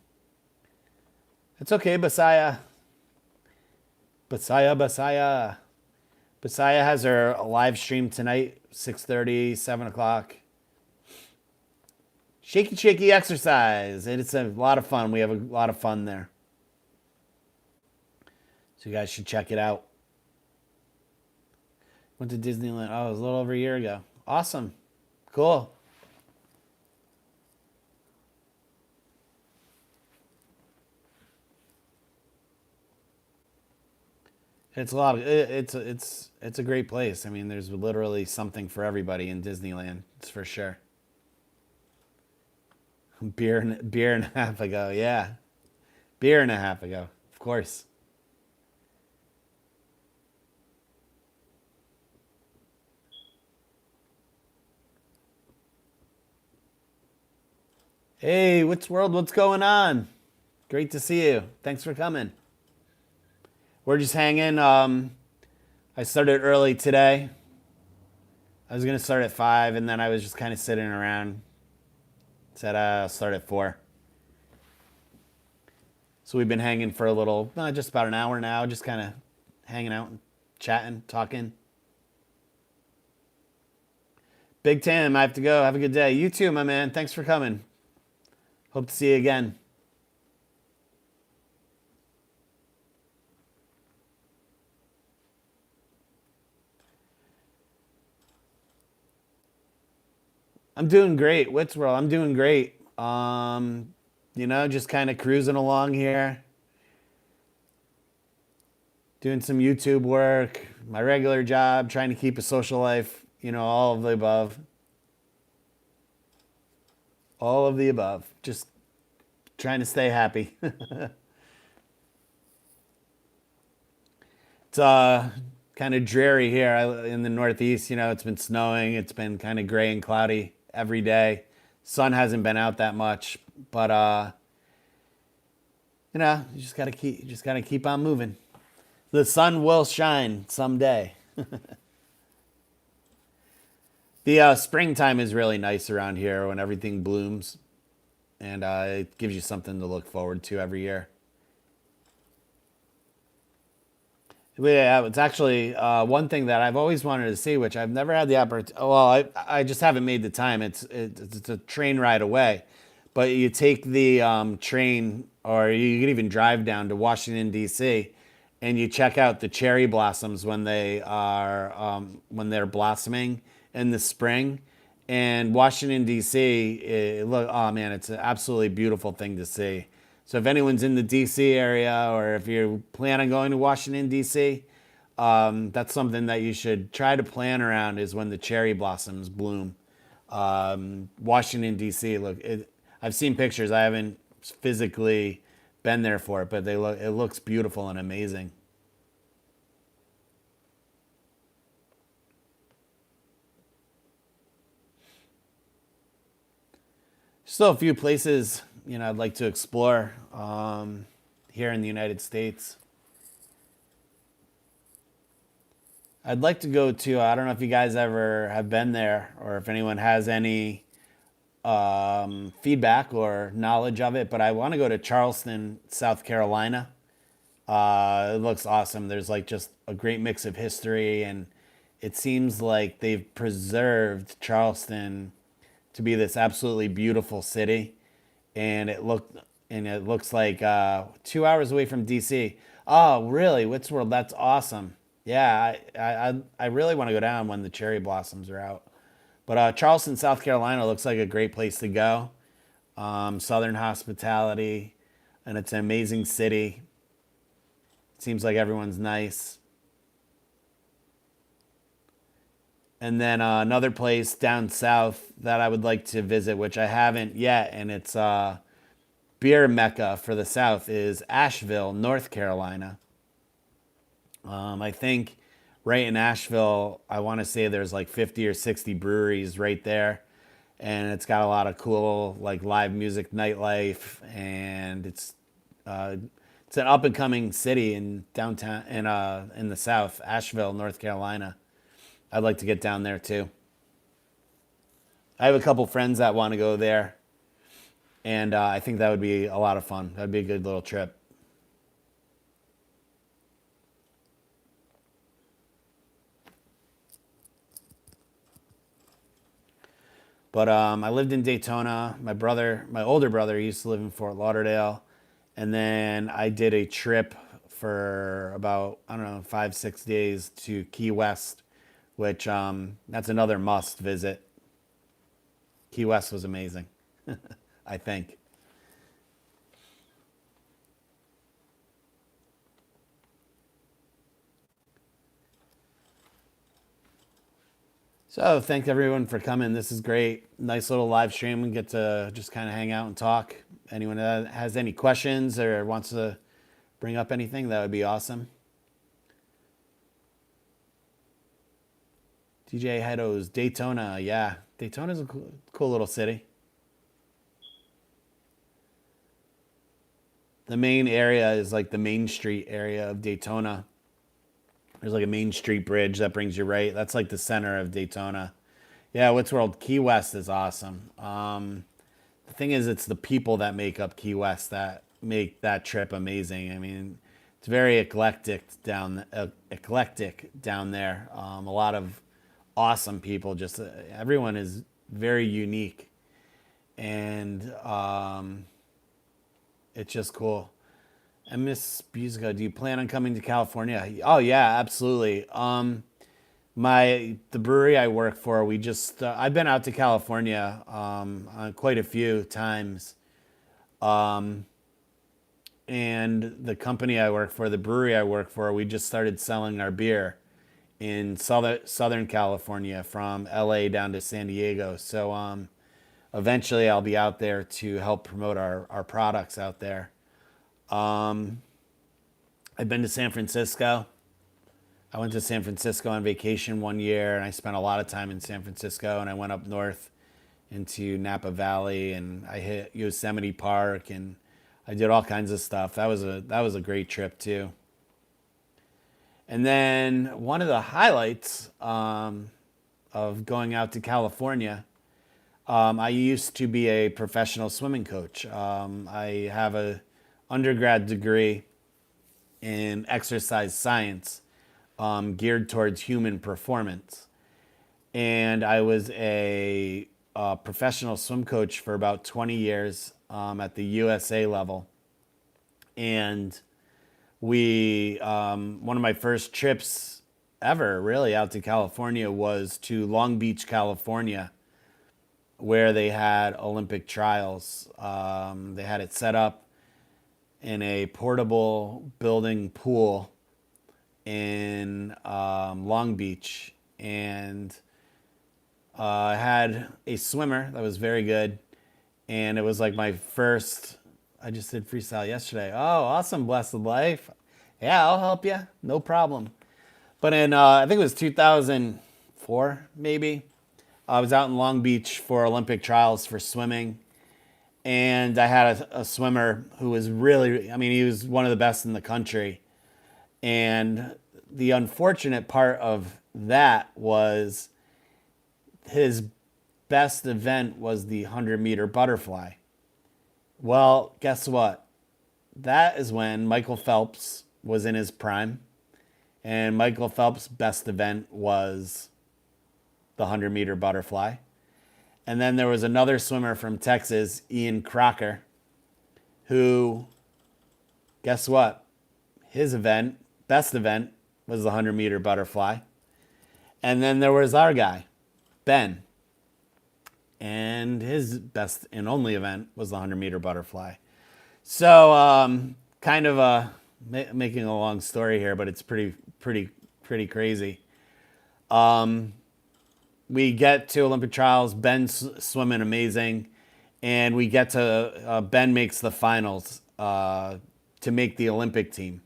It's okay, Basaya. Basaya, Basaya. Basaya has her live stream tonight, 6:30, 7 o'clock. Shaky, shaky exercise. And it's a lot of fun. We have a lot of fun there. So you guys should check it out. Went to Disneyland. Oh, it was a little over a year ago. Awesome. Cool. It's a lot of it's a great place. I mean, there's literally something for everybody in Disneyland. It's for sure. Beer and a half ago. Yeah. Beer and a half ago. Of course. Hey, what's world? What's going on? Great to see you. Thanks for coming. We're just hanging. I started early today. I was gonna start at 5, and then I was just kind of sitting around. Said I'll start at 4. So we've been hanging for a little, just about an hour now, just kind of hanging out, and chatting, talking. Big Tim, I have to go. Have a good day. You too, my man. Thanks for coming. Hope to see you again. I'm doing great. Witsworld, I'm doing great. Just kind of cruising along here, doing some YouTube work, my regular job, trying to keep a social life, all of the above. All of the above. Just trying to stay happy. It's kind of dreary here in the Northeast. It's been snowing. It's been kind of gray and cloudy every day. Sun hasn't been out that much, but you just gotta keep on moving. The sun will shine someday. The springtime is really nice around here when everything blooms, and it gives you something to look forward to every year. Yeah, it's actually one thing that I've always wanted to see, which I've never had the opportunity. Well, I just haven't made the time. It's a train ride away, but you take the train, or you can even drive down to Washington D.C. and you check out the cherry blossoms when they're blossoming in the spring. And Washington D.C. Look, oh man, it's an absolutely beautiful thing to see. So if anyone's in the D.C. area, or if you plan on going to Washington D.C., that's something that you should try to plan around. Is when the cherry blossoms bloom. Washington D.C. I've seen pictures. I haven't physically been there for it, but it looks beautiful and amazing. Still a few places, I'd like to explore here in the United States. I'd like to go to. I don't know if you guys ever have been there, or if anyone has any feedback or knowledge of it, but I want to go to Charleston, South Carolina. It looks awesome. There's like just a great mix of history, and it seems like they've preserved Charleston to be this absolutely beautiful city. And it looks like 2 hours away from DC. Oh, really? Wits World? That's awesome. Yeah, I really want to go down when the cherry blossoms are out. But Charleston, South Carolina looks like a great place to go. Southern hospitality, and it's an amazing city. Seems like everyone's nice. And then another place down south that I would like to visit, which I haven't yet, and it's beer mecca for the South, is Asheville, North Carolina. I think right in Asheville, I want to say there's like 50 or 60 breweries right there, and it's got a lot of cool like live music, nightlife, and uh, it's an up and coming city in downtown in the South, Asheville, North Carolina. I'd like to get down there too. I have a couple friends that want to go there, and I think that would be a lot of fun. That'd be a good little trip. But I lived in Daytona. My older brother, used to live in Fort Lauderdale, and then I did a trip for about, I don't know, 5 6 days to Key West, which that's another must visit. Key West was amazing, I think. So thank everyone for coming. This is great. Nice little live stream. We get to just kind of hang out and talk. Anyone that has any questions or wants to bring up anything, that would be awesome. DJ Hedo's Daytona. Yeah, Daytona's a cool little city. The main area is like the Main Street area of Daytona. There's like a Main Street bridge that brings you right. That's like the center of Daytona. Yeah, What's World Key West is awesome. The thing is, it's the people that make up Key West that make that trip amazing. I mean, it's very eclectic down there. A lot of awesome people. Just everyone is very unique, and it's just cool. And Miss Buzico, do you plan on coming to California? Oh yeah, absolutely. The brewery I work for, we just I've been out to California quite a few times, and the company I work for, the brewery I work for, we just started selling our beer in Southern California from LA down to San Diego. So eventually I'll be out there to help promote our products out there. I've been to San Francisco. I went to San Francisco on vacation one year, and I spent a lot of time in San Francisco. And I went up north into Napa Valley, and I hit Yosemite Park, and I did all kinds of stuff. That was a great trip too. And then one of the highlights of going out to California, I used to be a professional swimming coach. I have a undergrad degree in exercise science, geared towards human performance. And I was a professional swim coach for about 20 years at the USA level. And one of my first trips ever really out to California was to Long Beach, California, where they had Olympic trials. They had it set up in a portable building pool in Long Beach. And I had a swimmer that was very good. And it was like my first, I just did freestyle yesterday. Oh, awesome, blessed life. Yeah, I'll help you. No problem. But in, I think it was 2004, maybe. I was out in Long Beach for Olympic trials for swimming. And I had a swimmer who was really, I mean, he was one of the best in the country. And the unfortunate part of that was his best event was the 100-meter butterfly. Well, guess what? That is when Michael Phelps was in his prime. And Michael Phelps' best event was the 100-meter butterfly. And then there was another swimmer from Texas, Ian Crocker, who, guess what? His event, best event, was the 100-meter butterfly. And then there was our guy, Ben. And his best and only event was the 100-meter butterfly. So, kind of making a long story here, but it's pretty crazy. We get to Olympic trials. Ben's swimming amazing, and we get to Ben makes the finals to make the Olympic team.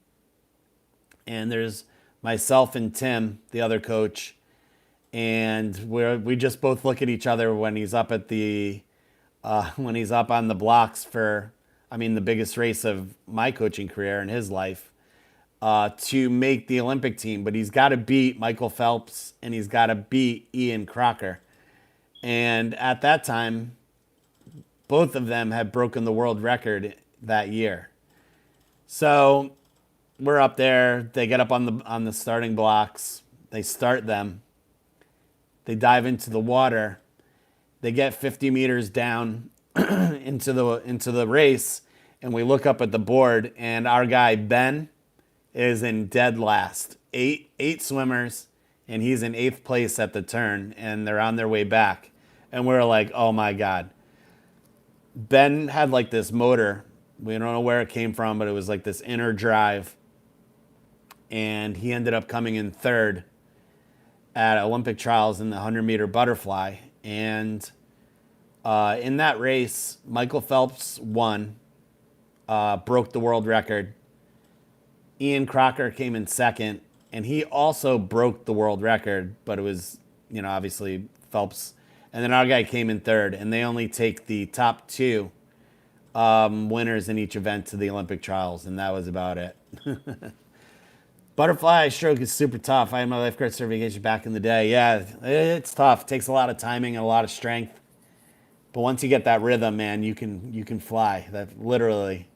And there's myself and Tim, the other coach, and we just both look at each other when he's up at the when he's up on the blocks for, I mean, the biggest race of my coaching career in his life, to make the Olympic team. But he's got to beat Michael Phelps and he's got to beat Ian Crocker. And at that time, both of them had broken the world record that year. So we're up there. They get up on the starting blocks. They start them. They dive into the water. They get 50 meters down into the race, and we look up at the board, and our guy Ben is in dead last. Eight swimmers, and he's in 8th place at the turn, and they're on their way back. And we're like, oh my God. Ben had like this motor. We don't know where it came from, but it was like this inner drive. And he ended up coming in 3rd at Olympic trials in the 100-meter butterfly. And in that race, Michael Phelps won, broke the world record. Ian Crocker came in 2nd, and he also broke the world record, but it was, obviously Phelps. And then our guy came in 3rd, and they only take the top 2 winners in each event to the Olympic trials, and that was about it. Butterfly stroke is super tough. I had my lifeguard certification back in the day. Yeah, it's tough. It takes a lot of timing and a lot of strength. But once you get that rhythm, man, you can fly. That literally.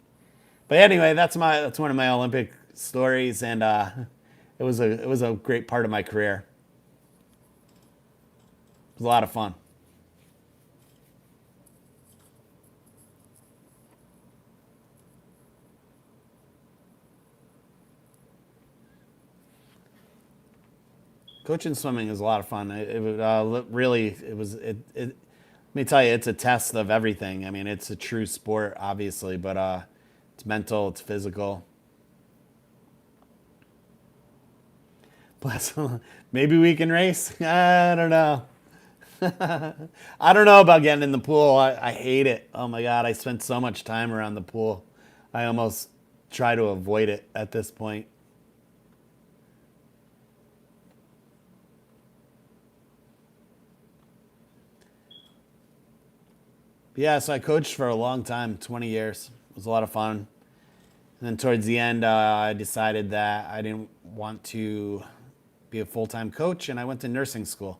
But anyway, that's one of my Olympic stories, and it was a great part of my career. It was a lot of fun. Coaching swimming is a lot of fun. Let me tell you, it's a test of everything. I mean, it's a true sport, obviously, but it's mental, it's physical. Plus, maybe we can race. I don't know. I don't know about getting in the pool. I hate it. Oh my God, I spent so much time around the pool. I almost try to avoid it at this point. Yeah, so I coached for a long time, 20 years. It was a lot of fun. And then towards the end, I decided that I didn't want to be a full-time coach, and I went to nursing school.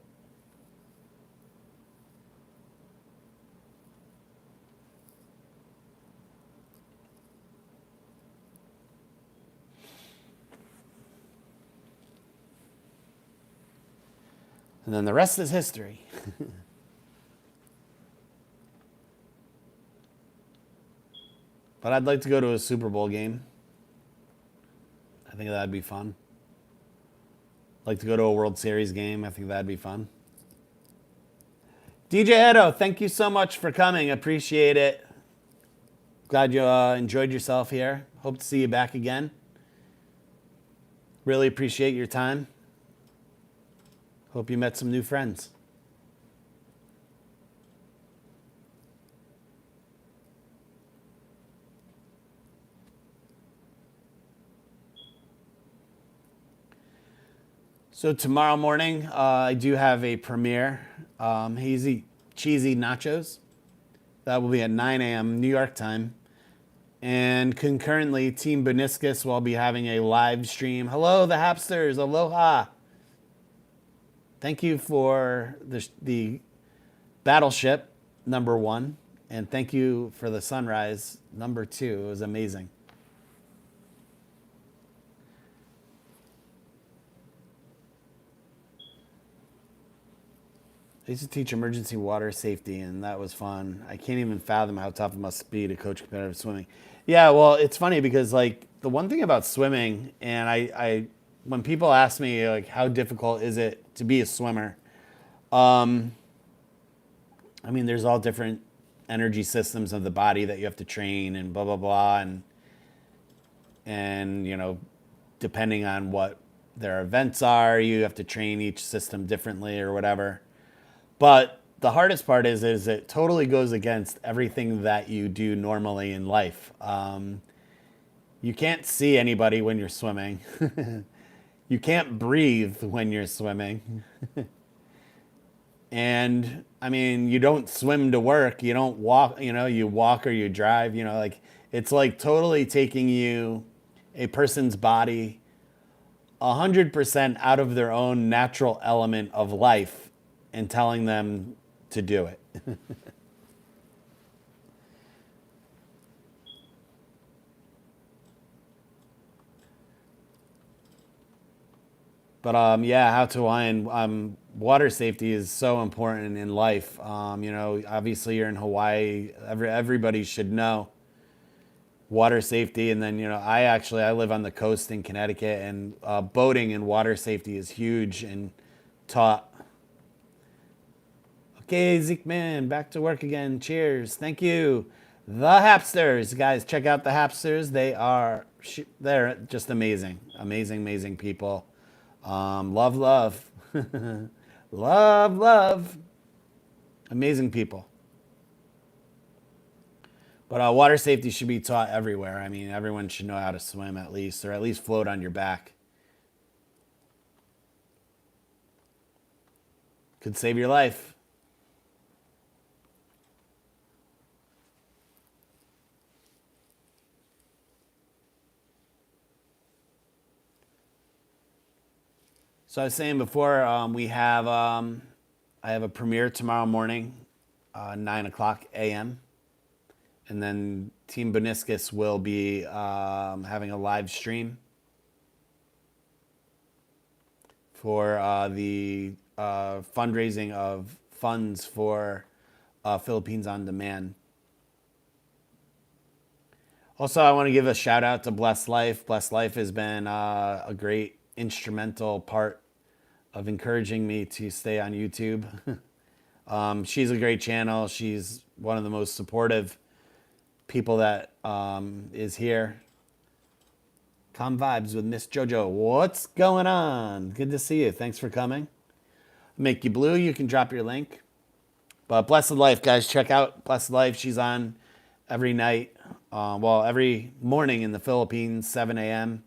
And then the rest is history. But I'd like to go to a Super Bowl game. I think that'd be fun. I'd like to go to a World Series game. I think that'd be fun. DJ Edo, thank you so much for coming. Appreciate it. Glad you enjoyed yourself here. Hope to see you back again. Really appreciate your time. Hope you met some new friends. So tomorrow morning, I do have a premiere. Hazy Cheesy Nachos. That will be at 9 a.m. New York time. And concurrently, Team Beniscus will be having a live stream. Hello, the Hapsters. Aloha. Thank you for the Battleship, #1. And thank you for the Sunrise, #2. It was amazing. I used to teach emergency water safety, and that was fun. I can't even fathom how tough it must be to coach competitive swimming. Yeah, well, it's funny because like the one thing about swimming, and I when people ask me like how difficult is it to be a swimmer, I mean, there's all different energy systems of the body that you have to train and blah blah blah, and you know, depending on what their events are, you have to train each system differently or whatever. But the hardest part is it totally goes against everything that you do normally in life. You can't see anybody when you're swimming. You can't breathe when you're swimming. And I mean, you don't swim to work. You don't walk, you know, you walk or you drive, you know, like it's like totally taking a person's body 100% out of their own natural element of life and telling them to do it. But yeah, how to wind. Water safety is so important in life. You know, obviously you're in Hawaii. Everybody should know water safety. And then you know, I live on the coast in Connecticut, and boating and water safety is huge and taught. Okay, Zeekman, back to work again. Cheers. Thank you. The Hapsters, guys, check out the Hapsters. They're just amazing, amazing, amazing people. Love, love, love, love. Amazing people. But water safety should be taught everywhere. I mean, everyone should know how to swim at least, or at least float on your back. Could save your life. So I was saying before, I have a premiere tomorrow morning, 9 o'clock a.m. And then Team Beniscus will be having a live stream for the fundraising of funds for Philippines on Demand. Also, I want to give a shout out to Blessed Life. Blessed Life has been a great instrumental part of encouraging me to stay on YouTube. She's a great channel. She's one of the most supportive people that is here. Calm Vibes with Miss JoJo. What's going on? Good to see you. Thanks for coming. Make you blue. You can drop your link. But Blessed Life, guys, check out Blessed Life. She's on every night. Every morning in the Philippines, 7 a.m.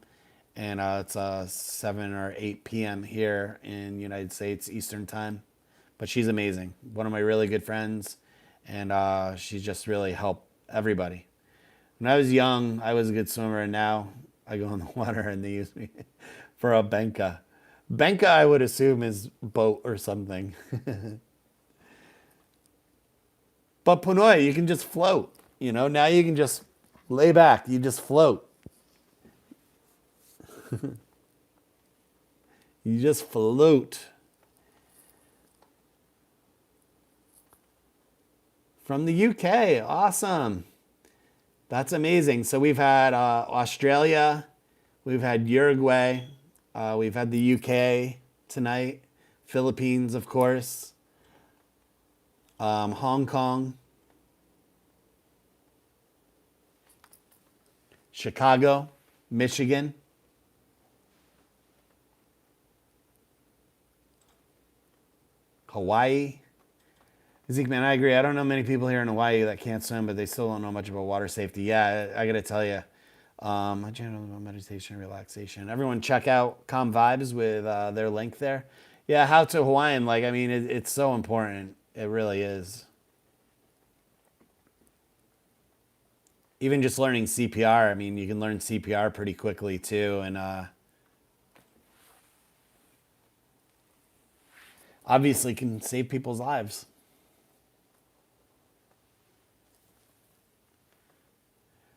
And it's 7 or 8 p.m. here in United States Eastern Time. But she's amazing. One of my really good friends. And she's just really helped everybody. When I was young, I was a good swimmer, and now I go in the water and they use me for a benka. Benka, I would assume, is boat or something. But Pinoy, you can just float. Now you can just lay back. You just float. You just float. From the UK. Awesome. That's amazing. So we've had Australia, we've had Uruguay, we've had the UK tonight, Philippines, of course, Hong Kong, Chicago, Michigan, Hawaii. Zeekman, I agree. I don't know many people here in Hawaii that can't swim, but they still don't know much about water safety. Yeah, I got to tell you. My channel about meditation and relaxation. Everyone check out Calm Vibes with their link there. Yeah, how to Hawaiian. Like, I mean, it's so important. It really is. Even just learning CPR. I mean, you can learn CPR pretty quickly too. And obviously can save people's lives.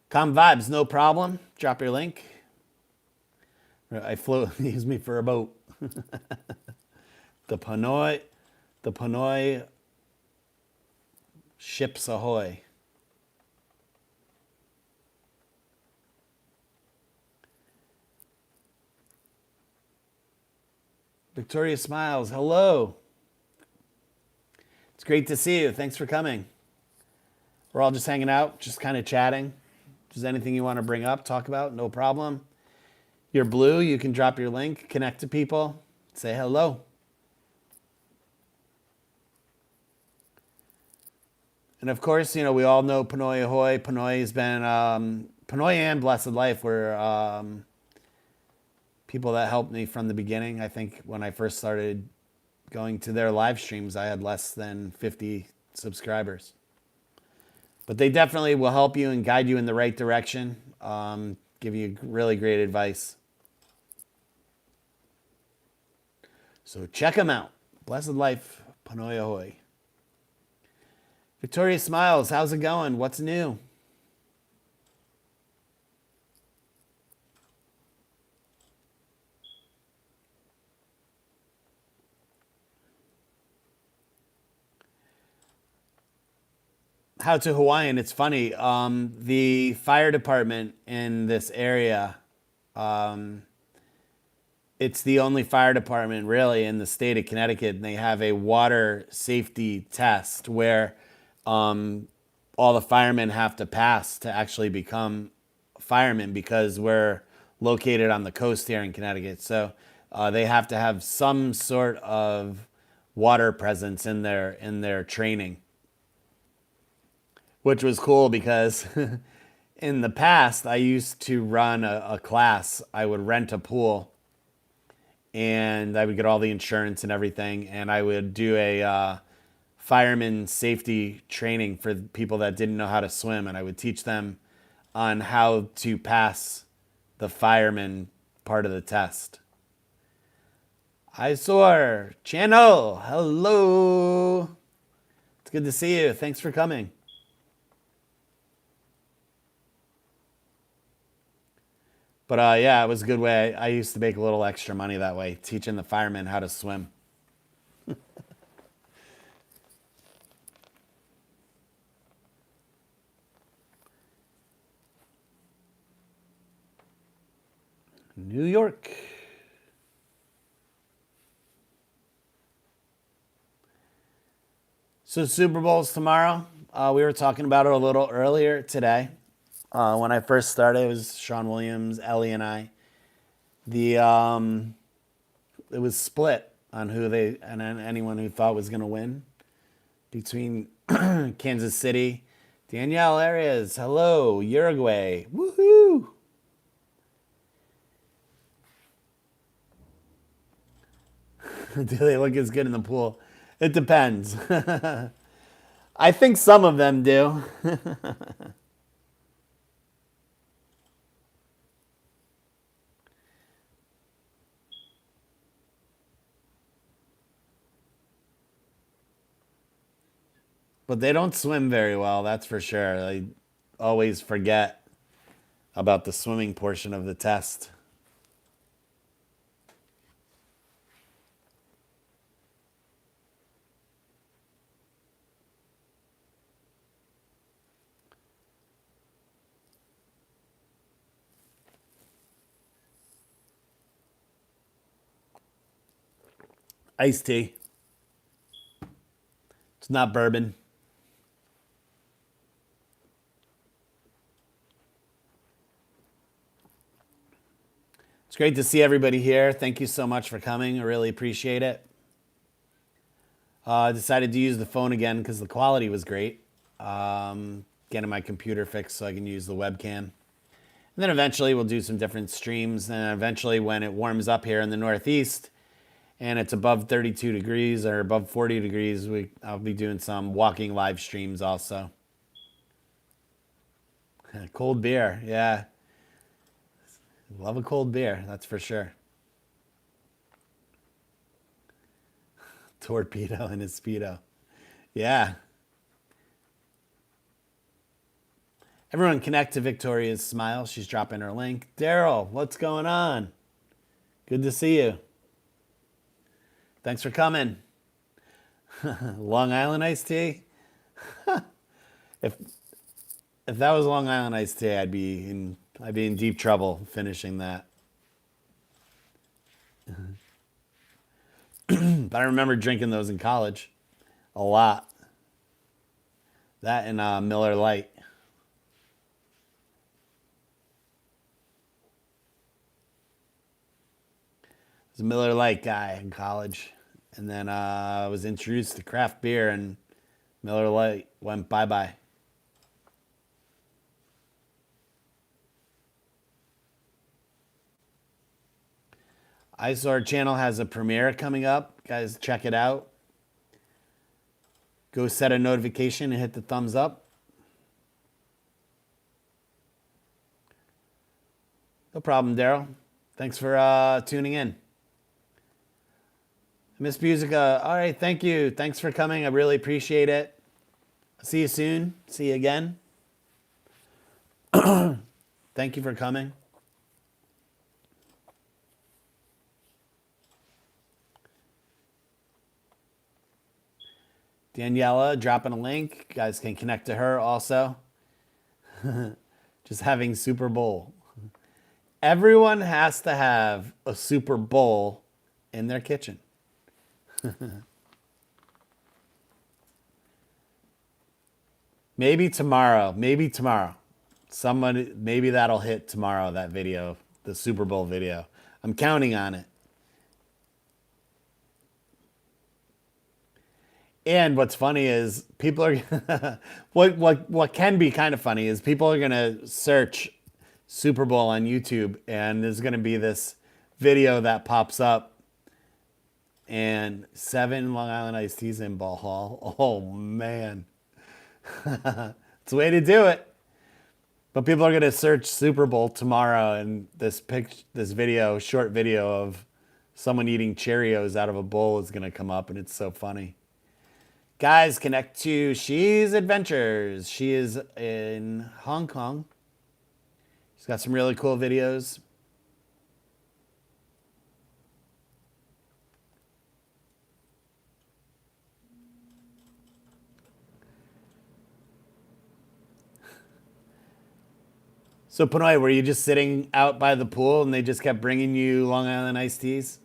Calm Vibes, no problem. Drop your link. I float. Use me for a boat. The Pinoy ships ahoy. Victoria Smiles, hello. It's great to see you. Thanks for coming. We're all just hanging out, just kind of chatting. If there's anything you want to bring up, talk about, no problem. You're blue, you can drop your link, connect to people, say hello. And of course, we all know Pinoy Ahoy. Pinoy has been, Pinoy and Blessed Life were people that helped me from the beginning. I think when I first started going to their live streams, I had less than 50 subscribers. But they definitely will help you and guide you in the right direction, give you really great advice. So check them out. Blessed Life, Pinoy Ahoy. Victoria Smiles, how's it going? What's new? How to Hawaiian, it's funny. The fire department in this area, it's the only fire department really in the state of Connecticut, and they have a water safety test where all the firemen have to pass to actually become firemen because we're located on the coast here in Connecticut. So they have to have some sort of water presence in their training, which was cool because in the past I used to run a class. I would rent a pool and I would get all the insurance and everything, and I would do a fireman safety training for people that didn't know how to swim, and I would teach them on how to pass the fireman part of the test. Hi, Soar Channel. Hello. It's good to see you. Thanks for coming. But yeah, it was a good way. I used to make a little extra money that way, teaching the firemen how to swim. New York. So Super Bowl's tomorrow. We were talking about it a little earlier today. When I first started, it was Sean Williams, Ellie, and I. It was split on who they and anyone who thought was going to win between Kansas City, Danielle Arias, hello, Uruguay, woohoo! Do they look as good in the pool? It depends. I think some of them do. But they don't swim very well, that's for sure. I always forget about the swimming portion of the test. Iced tea. It's not bourbon. It's great to see everybody here. Thank you so much for coming. I really appreciate it. I decided to use the phone again because the quality was great. Getting my computer fixed so I can use the webcam. And then eventually we'll do some different streams. And eventually when it warms up here in the Northeast and it's above 32 degrees or above 40 degrees, I'll be doing some walking live streams also. Cold beer, yeah. Love a cold beer, that's for sure. Torpedo and his Speedo. Yeah. Everyone connect to Victoria's smile. She's dropping her link. Daryl, what's going on? Good to see you. Thanks for coming. Long Island iced tea? if that was Long Island iced tea, I'd be in deep trouble finishing that. But I remember drinking those in college a lot. That and Miller Lite. I was a Miller Lite guy in college. And then I was introduced to craft beer and Miller Lite went bye-bye. Eyesore channel has a premiere coming up. Guys, check it out. Go set a notification and hit the thumbs up. No problem, Daryl. Thanks for tuning in. Miss Musica, all right, thank you. Thanks for coming. I really appreciate it. See you soon. See you again. Thank you for coming. Daniela dropping a link. You guys can connect to her also. Just having Super Bowl. Everyone has to have a Super Bowl in their kitchen. Maybe tomorrow. Maybe tomorrow. Maybe that'll hit tomorrow, that video, the Super Bowl video. I'm counting on it. And what's funny is people are what can be kind of funny is people are gonna search Super Bowl on YouTube and there's gonna be this video that pops up and 7 Long Island iced teas in Ball Hall. Oh man. It's a way to do it. But people are gonna search Super Bowl tomorrow and this video, short video of someone eating Cheerios out of a bowl is gonna come up and it's so funny. Guys, connect to She's Adventures. She is in Hong Kong. She's got some really cool videos. So, Pinoy, were you just sitting out by the pool and they just kept bringing you Long Island iced teas?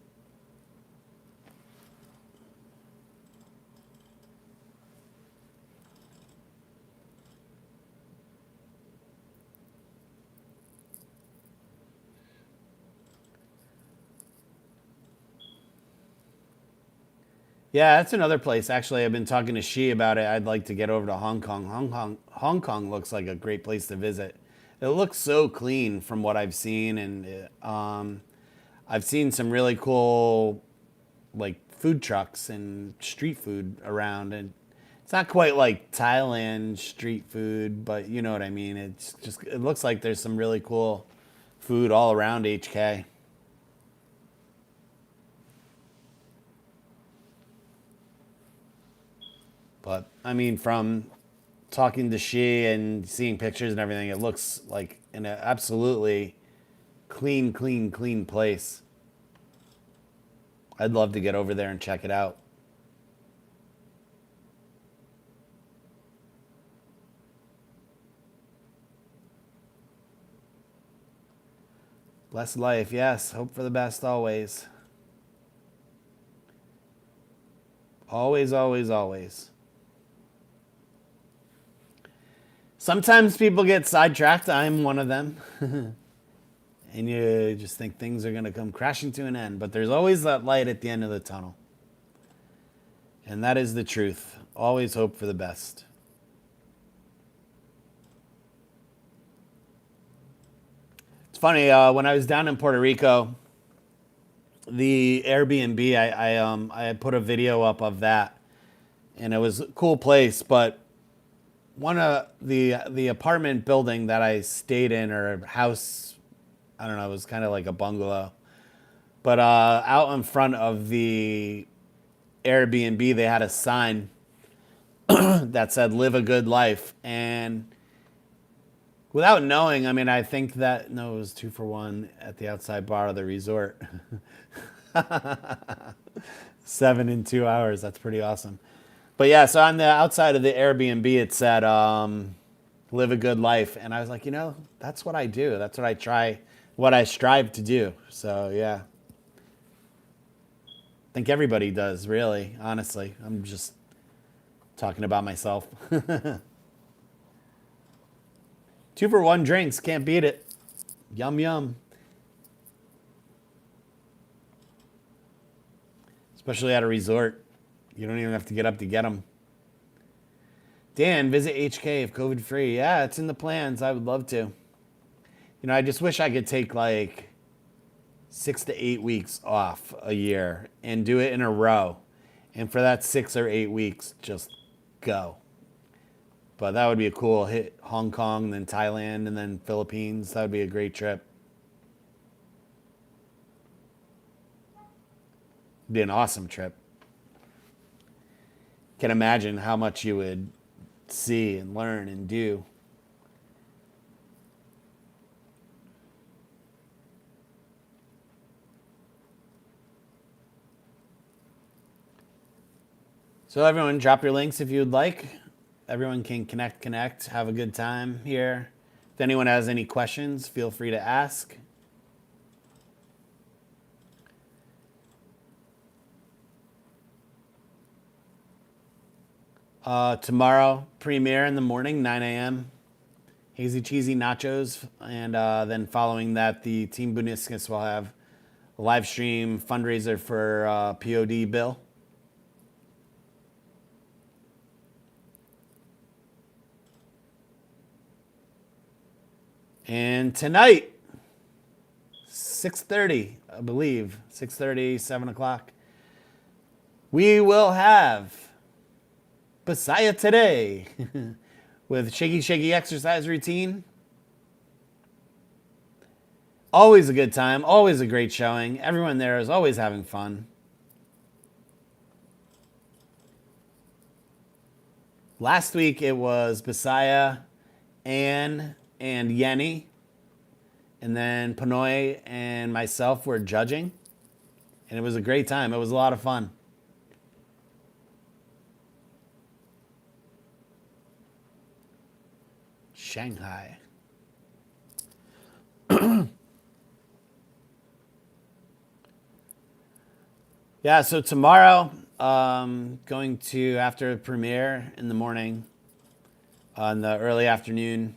Yeah, that's another place. Actually, I've been talking to She about it. I'd like to get over to Hong Kong. Hong Kong looks like a great place to visit. It looks so clean from what I've seen, and I've seen some really cool, like food trucks and street food around. And it's not quite like Thailand street food, but you know what I mean. It looks like there's some really cool food all around HK. But I mean, from talking to she and seeing pictures and everything, it looks like an absolutely clean place. I'd love to get over there and check it out. Blessed life, yes. Hope for the best always. Always, always, always. Sometimes people get sidetracked. I'm one of them. And you just think things are going to come crashing to an end. But there's always that light at the end of the tunnel. And that is the truth. Always hope for the best. It's funny, when I was down in Puerto Rico, the Airbnb, I had put a video up of that. And it was a cool place, but one of the apartment building that I stayed in, or house, I don't know, it was kind of like a bungalow. But out in front of the Airbnb, they had a sign that said "Live a good life." And without knowing, I mean, I think that no, it was 2 for 1 at the outside bar of the resort. 7 in 2 hours. That's pretty awesome. But yeah, so on the outside of the Airbnb, it said, live a good life. And I was like, that's what I do. That's what I try, what I strive to do. So yeah. I think everybody does, really, honestly. I'm just talking about myself. 2 for 1 drinks. Can't beat it. Yum, yum. Especially at a resort. You don't even have to get up to get them. Dan, visit HK if COVID free. Yeah, it's in the plans. I would love to. I just wish I could take like 6 to 8 weeks off a year and do it in a row. And for that 6 or 8 weeks, just go. But that would be a cool hit. Hong Kong, then Thailand, and then Philippines. That would be a great trip. It'd be an awesome trip. Can imagine how much you would see and learn and do. So everyone, drop your links if you'd like. Everyone can connect, have a good time here. If anyone has any questions, feel free to ask. Tomorrow, premiere in the morning, 9 a.m. Hazy Cheesy Nachos. And then following that, the Team Buniscus will have a live stream fundraiser for POD Bill. And tonight, 6:30, I believe, 6:30, 7 o'clock, we will have Messiah Today with Shaky Exercise Routine. Always a good time, always a great showing. Everyone there is always having fun. Last week it was Messiah, Anne, and Yenny. And then Panoy and myself were judging. And it was a great time. It was a lot of fun. Shanghai. Yeah, so tomorrow, going to, after premiere in the morning, in the early afternoon,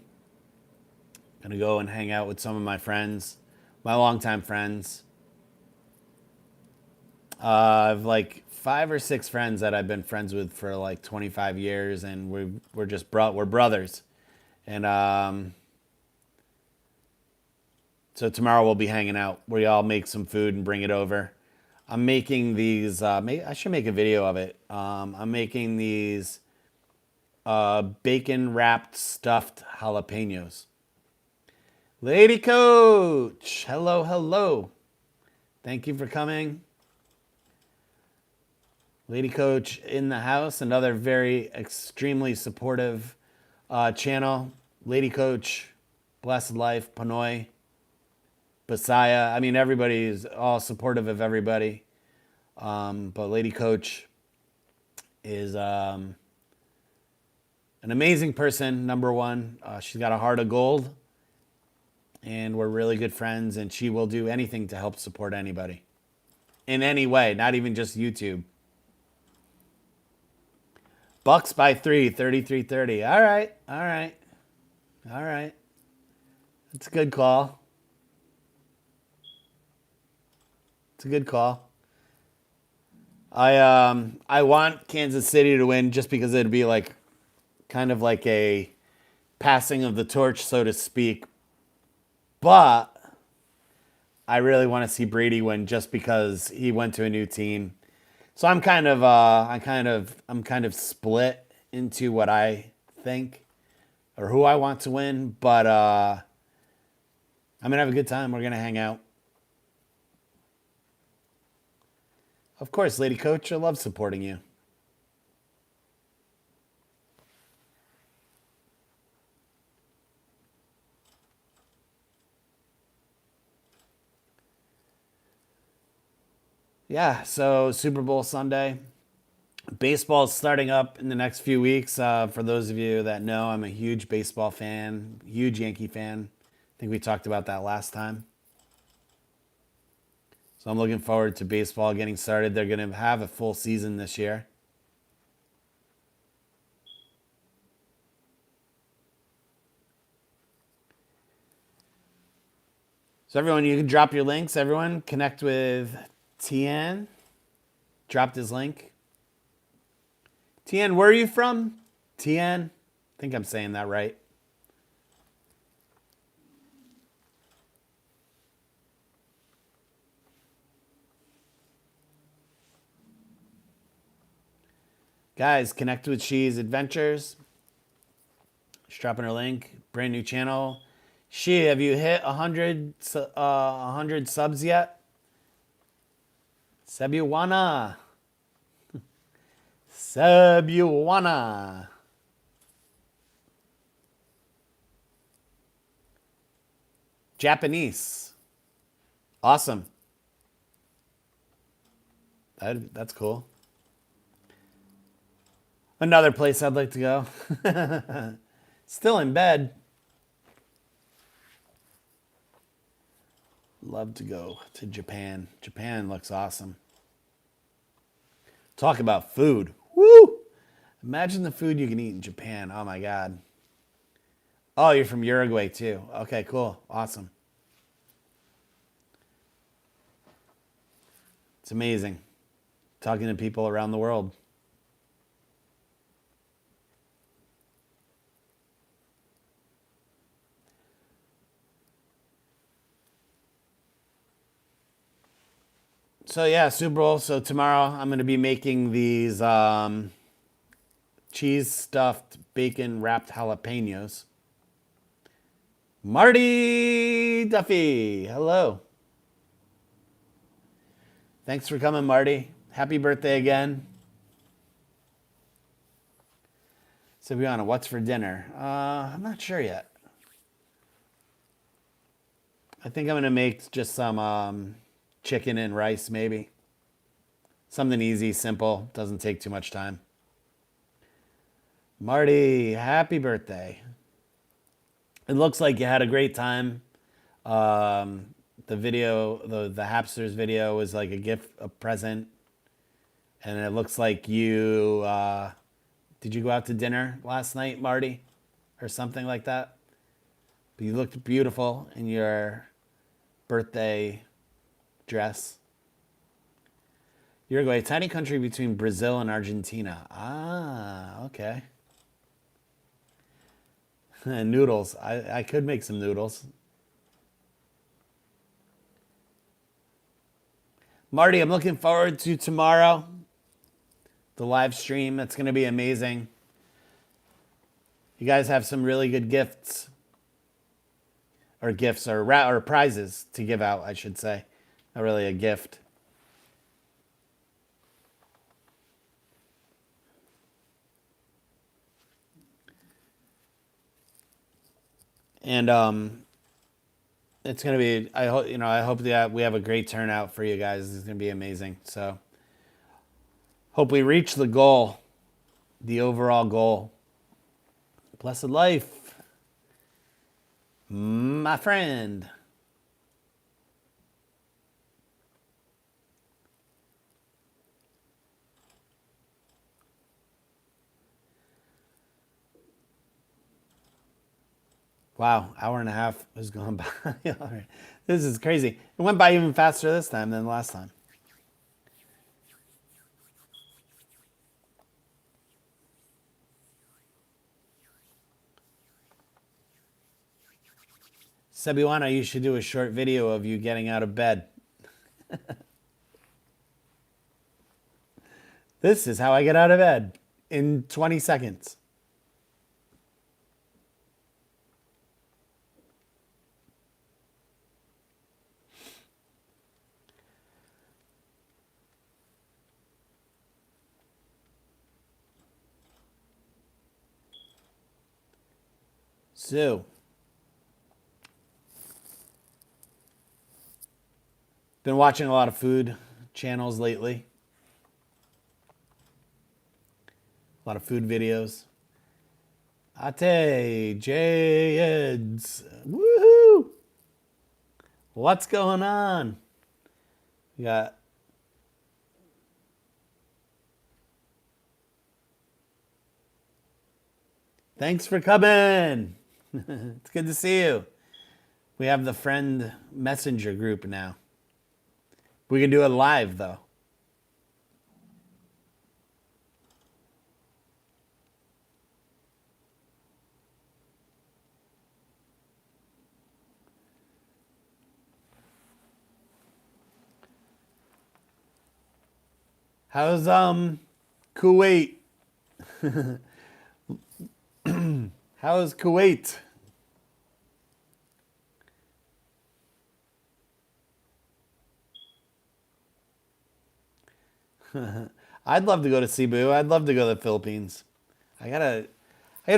going to go and hang out with some of my friends, my longtime friends. I've like 5 or 6 friends that I've been friends with for like 25 years, and we're just we're brothers. And so tomorrow we'll be hanging out. We all make some food and bring it over. I'm making these. I should make a video of it. I'm making these bacon wrapped stuffed jalapenos. Lady Coach, hello, hello. Thank you for coming. Lady Coach in the house, another very extremely supportive channel. Lady Coach, Blessed Life, Panoy, Basaya. I mean, everybody is all supportive of everybody. But Lady Coach is an amazing person, number one. She's got a heart of gold, and we're really good friends, and she will do anything to help support anybody in any way, not even just YouTube. Bucks by 3, 33-30. All right, all right, all right. That's a good call. It's a good call. I want Kansas City to win just because it'd be like kind of like a passing of the torch, so to speak. But I really want to see Brady win just because he went to a new team. So I'm kind of split into what I think or who I want to win, but I'm gonna have a good time. We're gonna hang out. Of course, Lady Coach, I love supporting you. Yeah, so Super Bowl Sunday. Baseball is starting up in the next few weeks. For those of you that know, I'm a huge baseball fan, huge Yankee fan. I think we talked about that last time. So I'm looking forward to baseball getting started. They're going to have a full season this year. So everyone, you can drop your links. Everyone, connect with Tien. Dropped his link. Tien, where are you from? Tien? I think I'm saying that right. Guys, connect with She's Adventures. She's dropping her link. Brand new channel. She, have you hit 100 subs yet? Cebuana. Cebuana. Japanese. Awesome. That's cool. Another place I'd like to go. Still in bed. Love to go to Japan. Japan looks awesome. Talk about food. Woo! Imagine the food you can eat in Japan. Oh my God. Oh, you're from Uruguay too. Okay, cool. Awesome. It's amazing. Talking to people around the world. So yeah, Super Bowl. So tomorrow I'm going to be making these cheese stuffed bacon wrapped jalapenos. Marty Duffy, hello. Thanks for coming, Marty. Happy birthday again. Sibiana, what's for dinner? I'm not sure yet. I think I'm going to make just some chicken and rice, maybe. Something easy, simple, doesn't take too much time. Marty, happy birthday. It looks like you had a great time. The video, the Hapsters video was like a gift, a present. And it looks like you, did you go out to dinner last night, Marty? Or something like that? But you looked beautiful in your birthday dress. Uruguay, a tiny country between Brazil and Argentina. Ah, okay. Noodles. I could make some noodles. Marty, I'm looking forward to tomorrow. The live stream. That's going to be amazing. You guys have some really good gifts. Or gifts or prizes to give out, I should say. Not really a gift. And it's gonna be. I hope I hope that we have a great turnout for you guys. It's gonna be amazing. So hope we reach the goal, the overall goal. Blessed life, my friend. Wow, hour and a half has gone by. All right. This is crazy. It went by even faster this time than last time. Sebiwana, you should do a short video of you getting out of bed. This is how I get out of bed in 20 seconds. So, been watching a lot of food channels lately. A lot of food videos. Ate, J Eds. Woohoo! What's going on? We got Thanks for coming. It's good to see you. We have the friend messenger group now. We can do it live though. How's Kuwait? How's Kuwait? I'd love to go to Cebu. I'd love to go to the Philippines. I gotta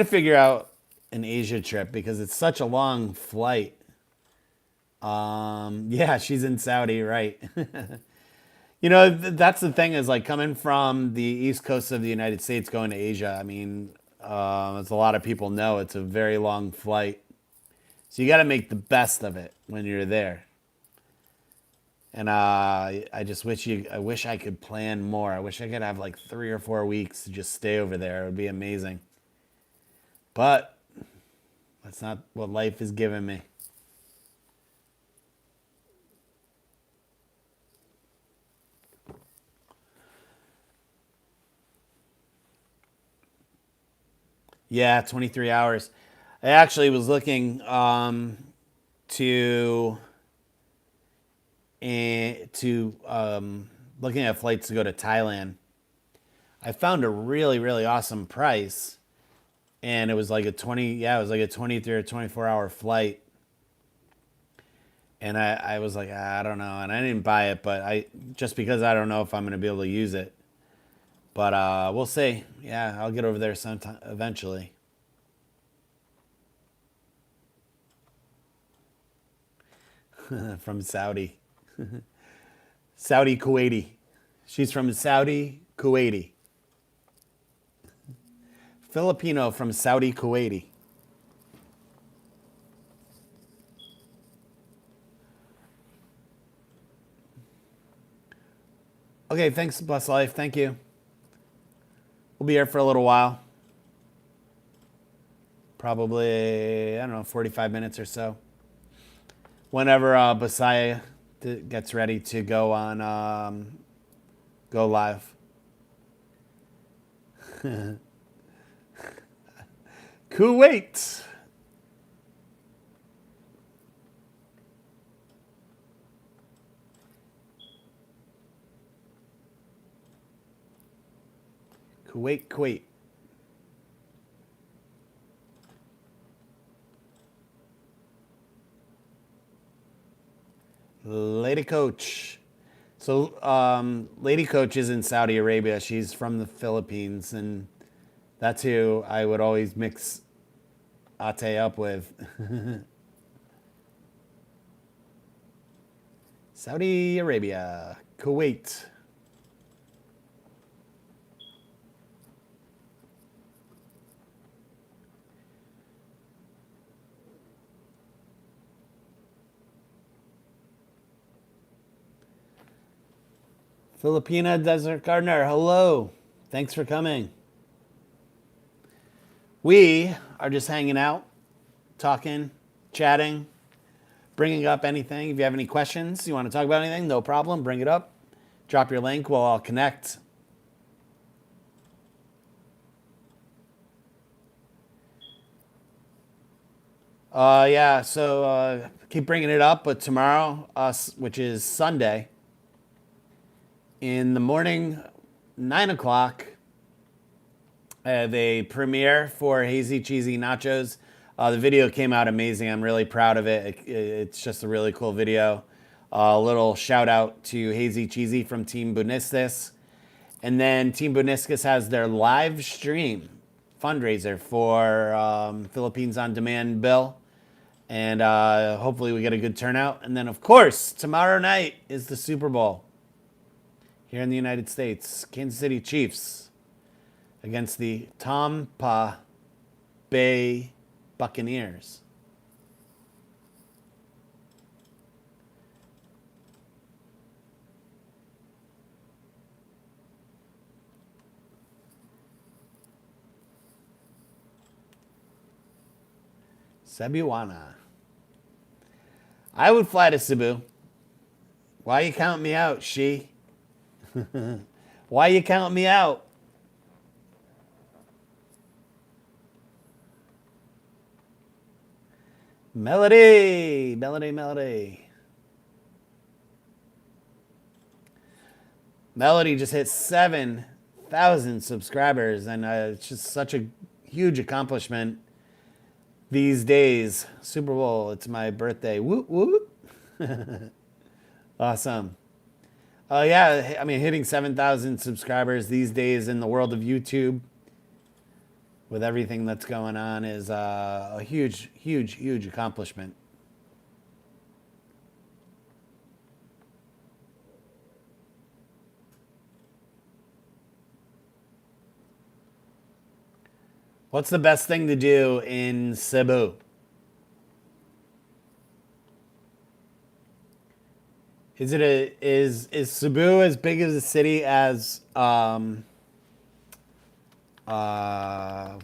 figure out an Asia trip because it's such a long flight. Yeah, she's in Saudi, right? That's the thing is like coming from the east coast of the United States going to Asia. I mean, as a lot of people know, it's a very long flight. So you got to make the best of it when you're there. And I just I wish I could plan more. I wish I could have like 3 or 4 weeks to just stay over there. It would be amazing. But that's not what life is giving me. Yeah, 23 hours. I actually was looking to looking at flights to go to Thailand. I found a really really awesome price, and it was like a 23 or 24 hour flight. And I was like, I don't know, and I didn't buy it, but I just because I don't know if I'm gonna be able to use it. But we'll see. Yeah, I'll get over there sometime eventually. From Saudi. Saudi Kuwaiti. She's from Saudi Kuwaiti. Filipino from Saudi Kuwaiti. Okay, thanks, Bless Life. Thank you. We'll be here for a little while. Probably, I don't know, 45 minutes or so. Whenever Basaya gets ready to go on, go live. Kuwait. Kuwait. Lady Coach. So, Lady Coach is in Saudi Arabia. She's from the Philippines, and that's who I would always mix Ate up with. Saudi Arabia, Kuwait. Filipina Desert Gardener, hello. Thanks for coming. We are just hanging out, talking, chatting, bringing up anything. If you have any questions, you want to talk about anything, no problem. Bring it up. Drop your link. We'll all connect. Yeah, so keep bringing it up. But tomorrow, which is Sunday, in the morning, 9 o'clock, I have a premiere for Hazy Cheesy Nachos. The video came out amazing. I'm really proud of it. It's just a really cool video. A little shout out to Hazy Cheesy from Team Bunistis. And then Team Bunistis has their live stream fundraiser for Philippines On Demand bill. And hopefully we get a good turnout. And then, of course, tomorrow night is the Super Bowl here in the United States. Kansas City Chiefs against the Tampa Bay Buccaneers. Cebuana. I would fly to Cebu. Why you count me out, she? Why you count me out? Melody. Melody just hit 7,000 subscribers, and it's just such a huge accomplishment these days. Super Bowl, it's my birthday. Whoop, whoop. Awesome. Yeah, I mean, hitting 7,000 subscribers these days in the world of YouTube with everything that's going on is a huge accomplishment. What's the best thing to do in Cebu? Is Cebu as big as a city as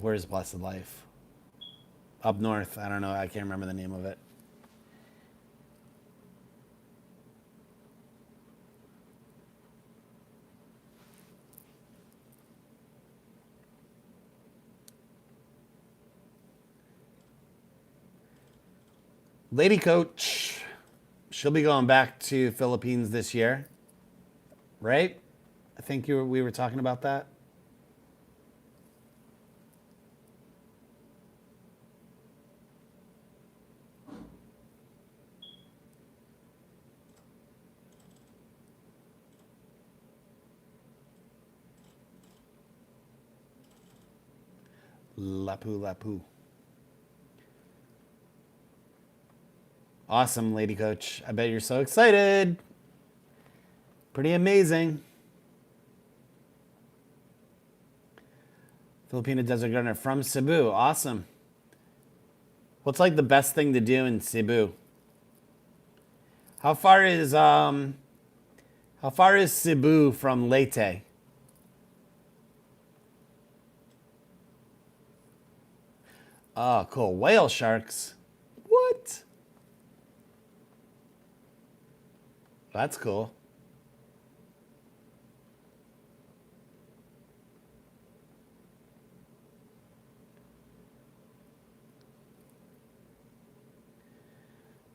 where's Blessed Life? Up north. I don't know. I can't remember the name of it. Lady Coach, she'll be going back to Philippines this year, right? I think we were talking about that. Lapu. Awesome, Lady Coach. I bet you're so excited. Pretty amazing. Filipino Desert Gardener from Cebu. Awesome. What's like the best thing to do in Cebu? How far is Cebu from Leyte? Oh, cool. Whale sharks. What? That's cool.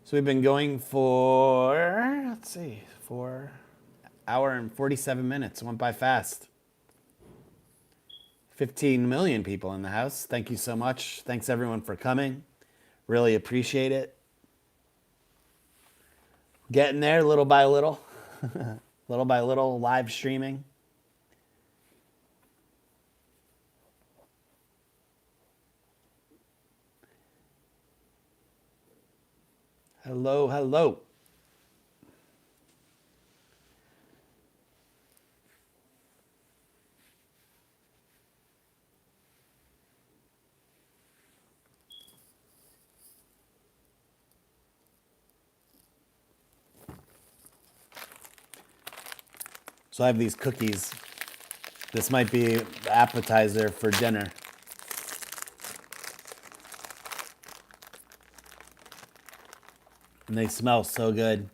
So we've been going for, let's see, 4 hour and 47 minutes. It went by fast. 15 million people in the house. Thank you so much. Thanks everyone for coming. Really appreciate it. Getting there little by little. Little by little, live streaming. Hello, hello. So I have these cookies. This might be the appetizer for dinner. And they smell so good.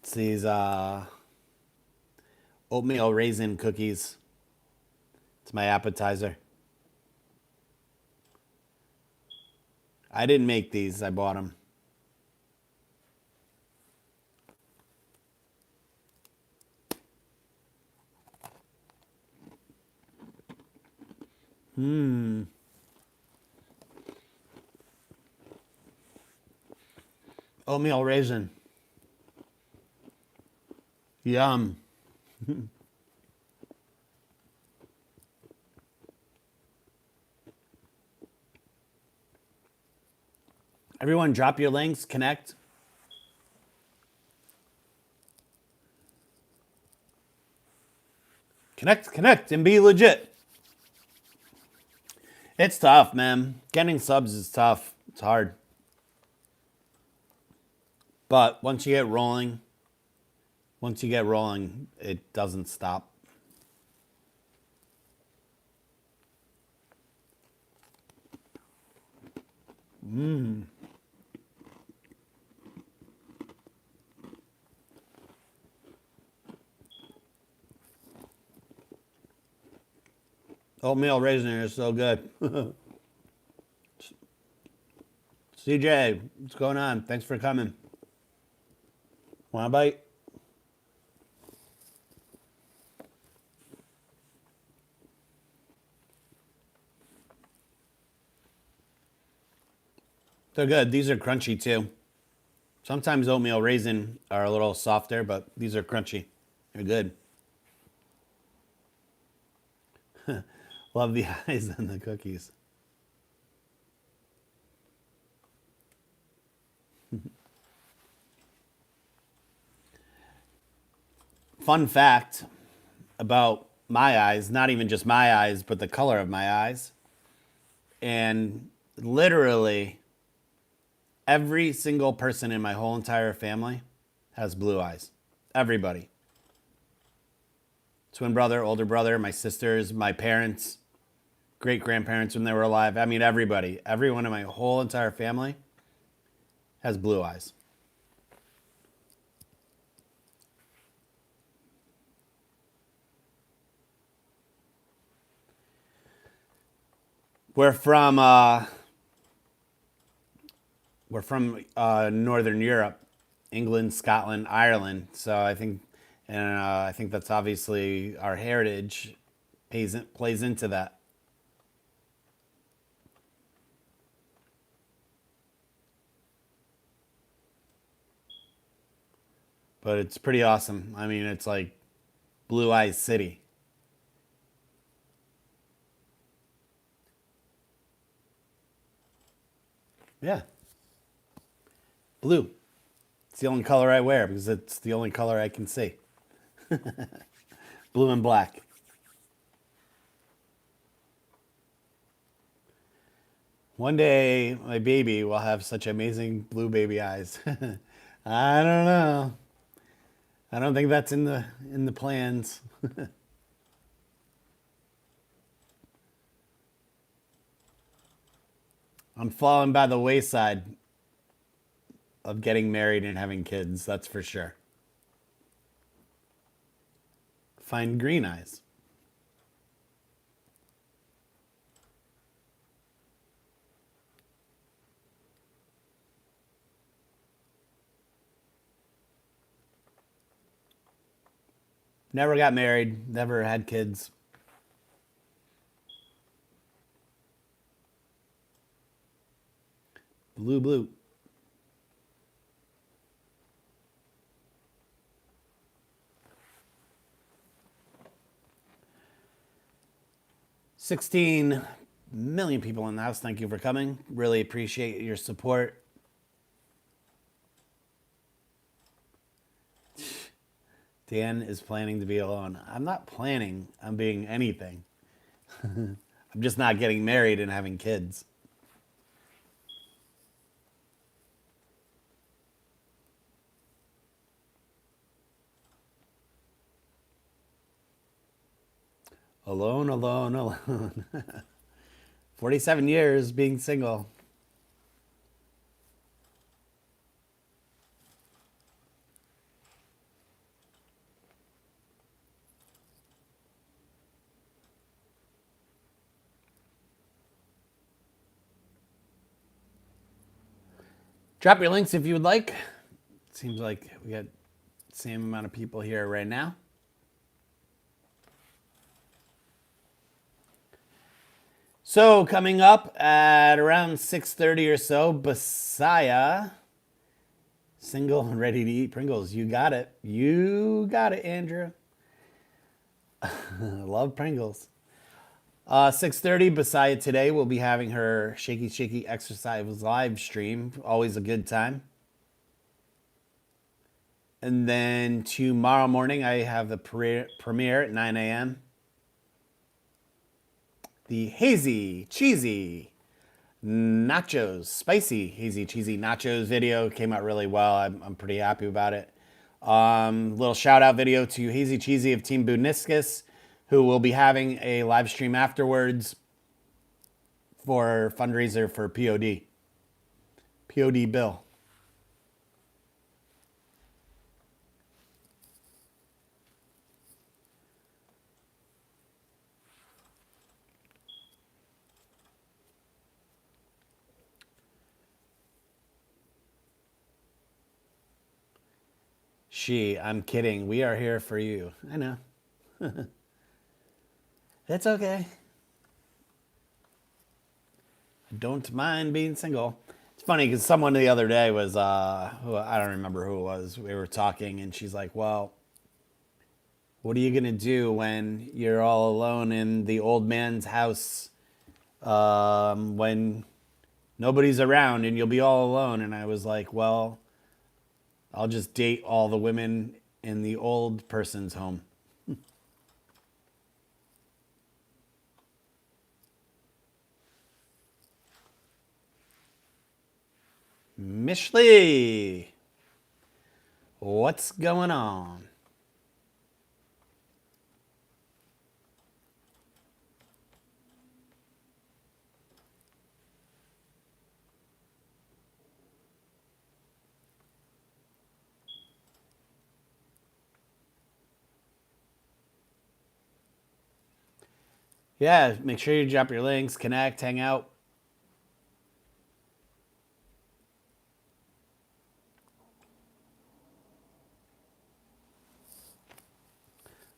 It's these oatmeal raisin cookies. It's my appetizer. I didn't make these, I bought them. Oatmeal raisin. Yum. Everyone drop your links, connect. Connect, and be legit. It's tough, man. Getting subs is tough. It's hard. But once you get rolling, it doesn't stop. Oatmeal raisin is so good. CJ, what's going on? Thanks for coming. Want a bite? They're good. These are crunchy too. Sometimes oatmeal raisin are a little softer, but these are crunchy. They're good. Love the eyes and the cookies. Fun fact about my eyes, not even just my eyes, but the color of my eyes. And literally every single person in my whole entire family has blue eyes. Everybody. Twin brother, older brother, my sisters, my parents, great grandparents when they were alive. I mean, everybody. Everyone in my whole entire family has blue eyes. We're from Northern Europe, England, Scotland, Ireland. So I think that's obviously our heritage plays into that. But it's pretty awesome. I mean, it's like Blue Eyes City. Yeah, blue. It's the only color I wear because it's the only color I can see. Blue and black. One day, my baby will have such amazing blue baby eyes. I don't know. I don't think that's in the plans. I'm falling by the wayside of getting married and having kids, that's for sure. Find green eyes. Never got married, never had kids. Blue, blue. 16 million people in the house. Thank you for coming. Really appreciate your support. Dan is planning to be alone. I'm not planning on being anything. I'm just not getting married and having kids. Alone, alone, alone. 47 years being single. Drop your links if you would like. Seems like we got the same amount of people here right now. So coming up at around 6:30 or so, Basaya, single and ready to eat Pringles. You got it. You got it, Andrew. Love Pringles. 6:30, Basaya today will be having her Shaky Shaky Exercise live stream. Always a good time. And then tomorrow morning, I have the premiere at 9 a.m. The hazy, cheesy nachos, spicy, hazy, cheesy nachos video came out really well. I'm pretty happy about it. Little shout out video to Hazy Cheesy of Team Buniscus, who will be having a live stream afterwards for fundraiser for POD. POD Bill. I'm kidding. We are here for you. I know. It's okay. I don't mind being single. It's funny because someone the other day was, who, I don't remember who it was. We were talking and she's like, well, what are you going to do when you're all alone in the old man's house when nobody's around and you'll be all alone? And I was like, well, I'll just date all the women in the old person's home. Mishley, what's going on? Yeah, make sure you drop your links, connect, hang out.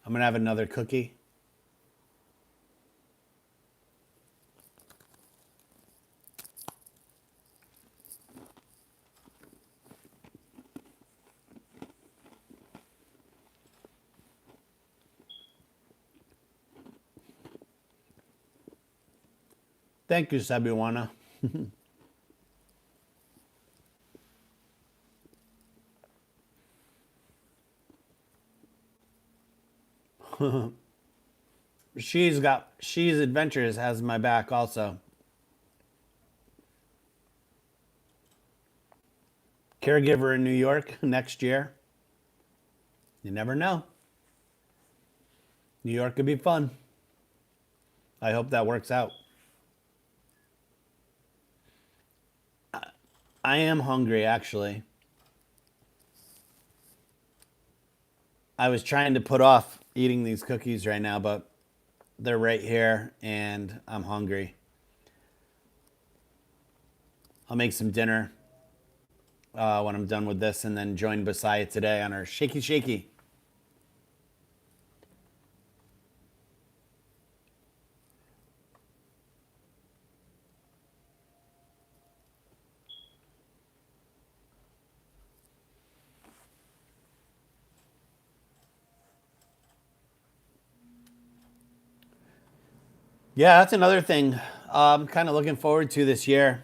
I'm going to have another cookie. Thank you, Sabiwana. She's Adventures has my back also. Caregiver in New York next year. You never know. New York could be fun. I hope that works out. I am hungry, actually. I was trying to put off eating these cookies right now, but they're right here and I'm hungry. I'll make some dinner when I'm done with this and then join Basaya today on our Shaky Shaky. Yeah, that's another thing. I'm kind of looking forward to this year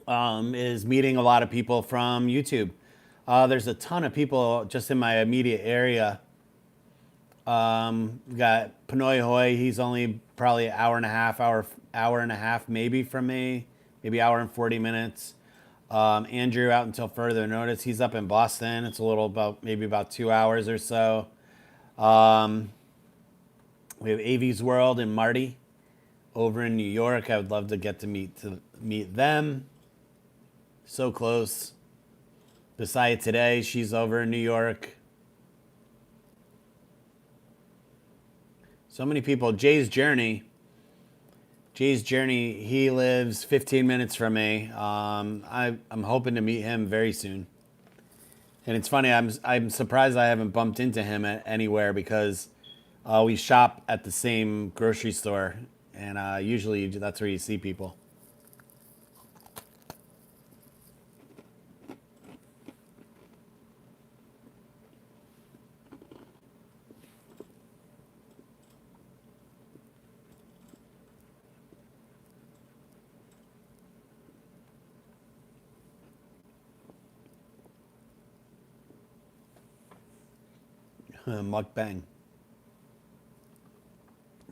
is meeting a lot of people from YouTube. There's a ton of people just in my immediate area. We got Panoy Hoy. He's only probably an hour and a half maybe from me, maybe hour and 40 minutes. Andrew out until further notice. He's up in Boston. It's a little about maybe about 2 hours or so. We have AV's World and Marty over in New York. I would love to get to meet them. So close. Besides today, she's over in New York. So many people. Jay's Journey, he lives 15 minutes from me. I'm hoping to meet him very soon. And it's funny, I'm surprised I haven't bumped into him anywhere because we shop at the same grocery store, and usually that's where you see people. Mukbang.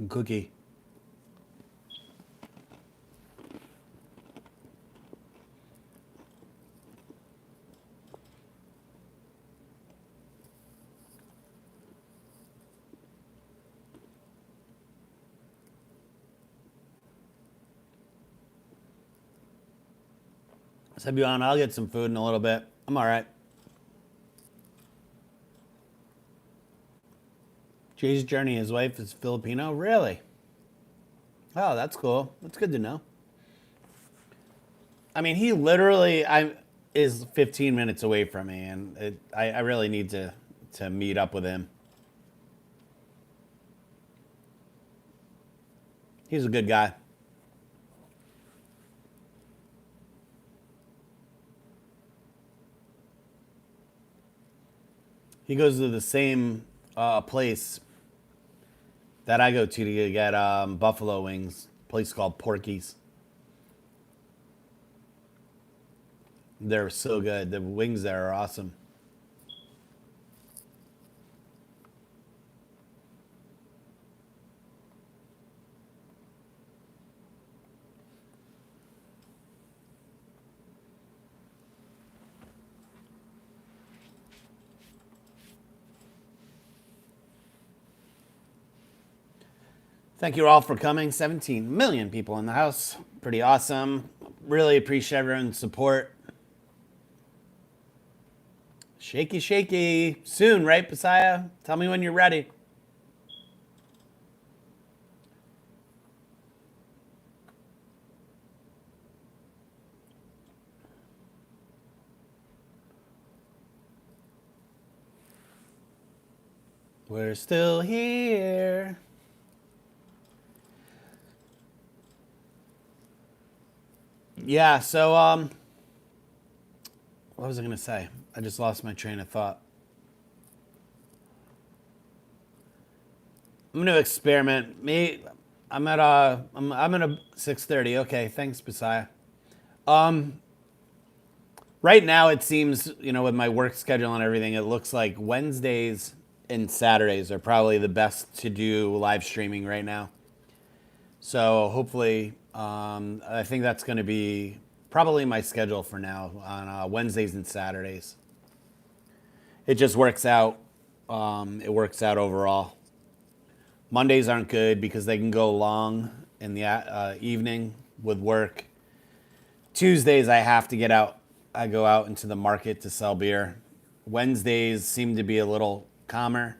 Cookie. Sabuan, I'll get some food in a little bit. I'm all right. Jay's Journey, his wife is Filipino. Really? Oh, that's cool. That's good to know. I mean, he literally is 15 minutes away from me, and I really need to meet up with him. He's a good guy. He goes to the same place that I go to get buffalo wings. A place called Porky's. They're so good. The wings there are awesome. Thank you all for coming. 17 million people in the house. Pretty awesome. Really appreciate everyone's support. Shaky, shaky. Soon, right, Messiah? Tell me when you're ready. We're still here. Yeah, so what was I gonna say? I just lost my train of thought. I'm gonna experiment. I'm at a 6:30. Okay, thanks, Messiah. Right now it seems, with my work schedule and everything, it looks like Wednesdays and Saturdays are probably the best to do live streaming right now. So hopefully, I think that's going to be probably my schedule for now on Wednesdays and Saturdays. It just works out. It works out overall. Mondays aren't good because they can go long in the evening with work. Tuesdays I have to get out. I go out into the market to sell beer. Wednesdays seem to be a little calmer.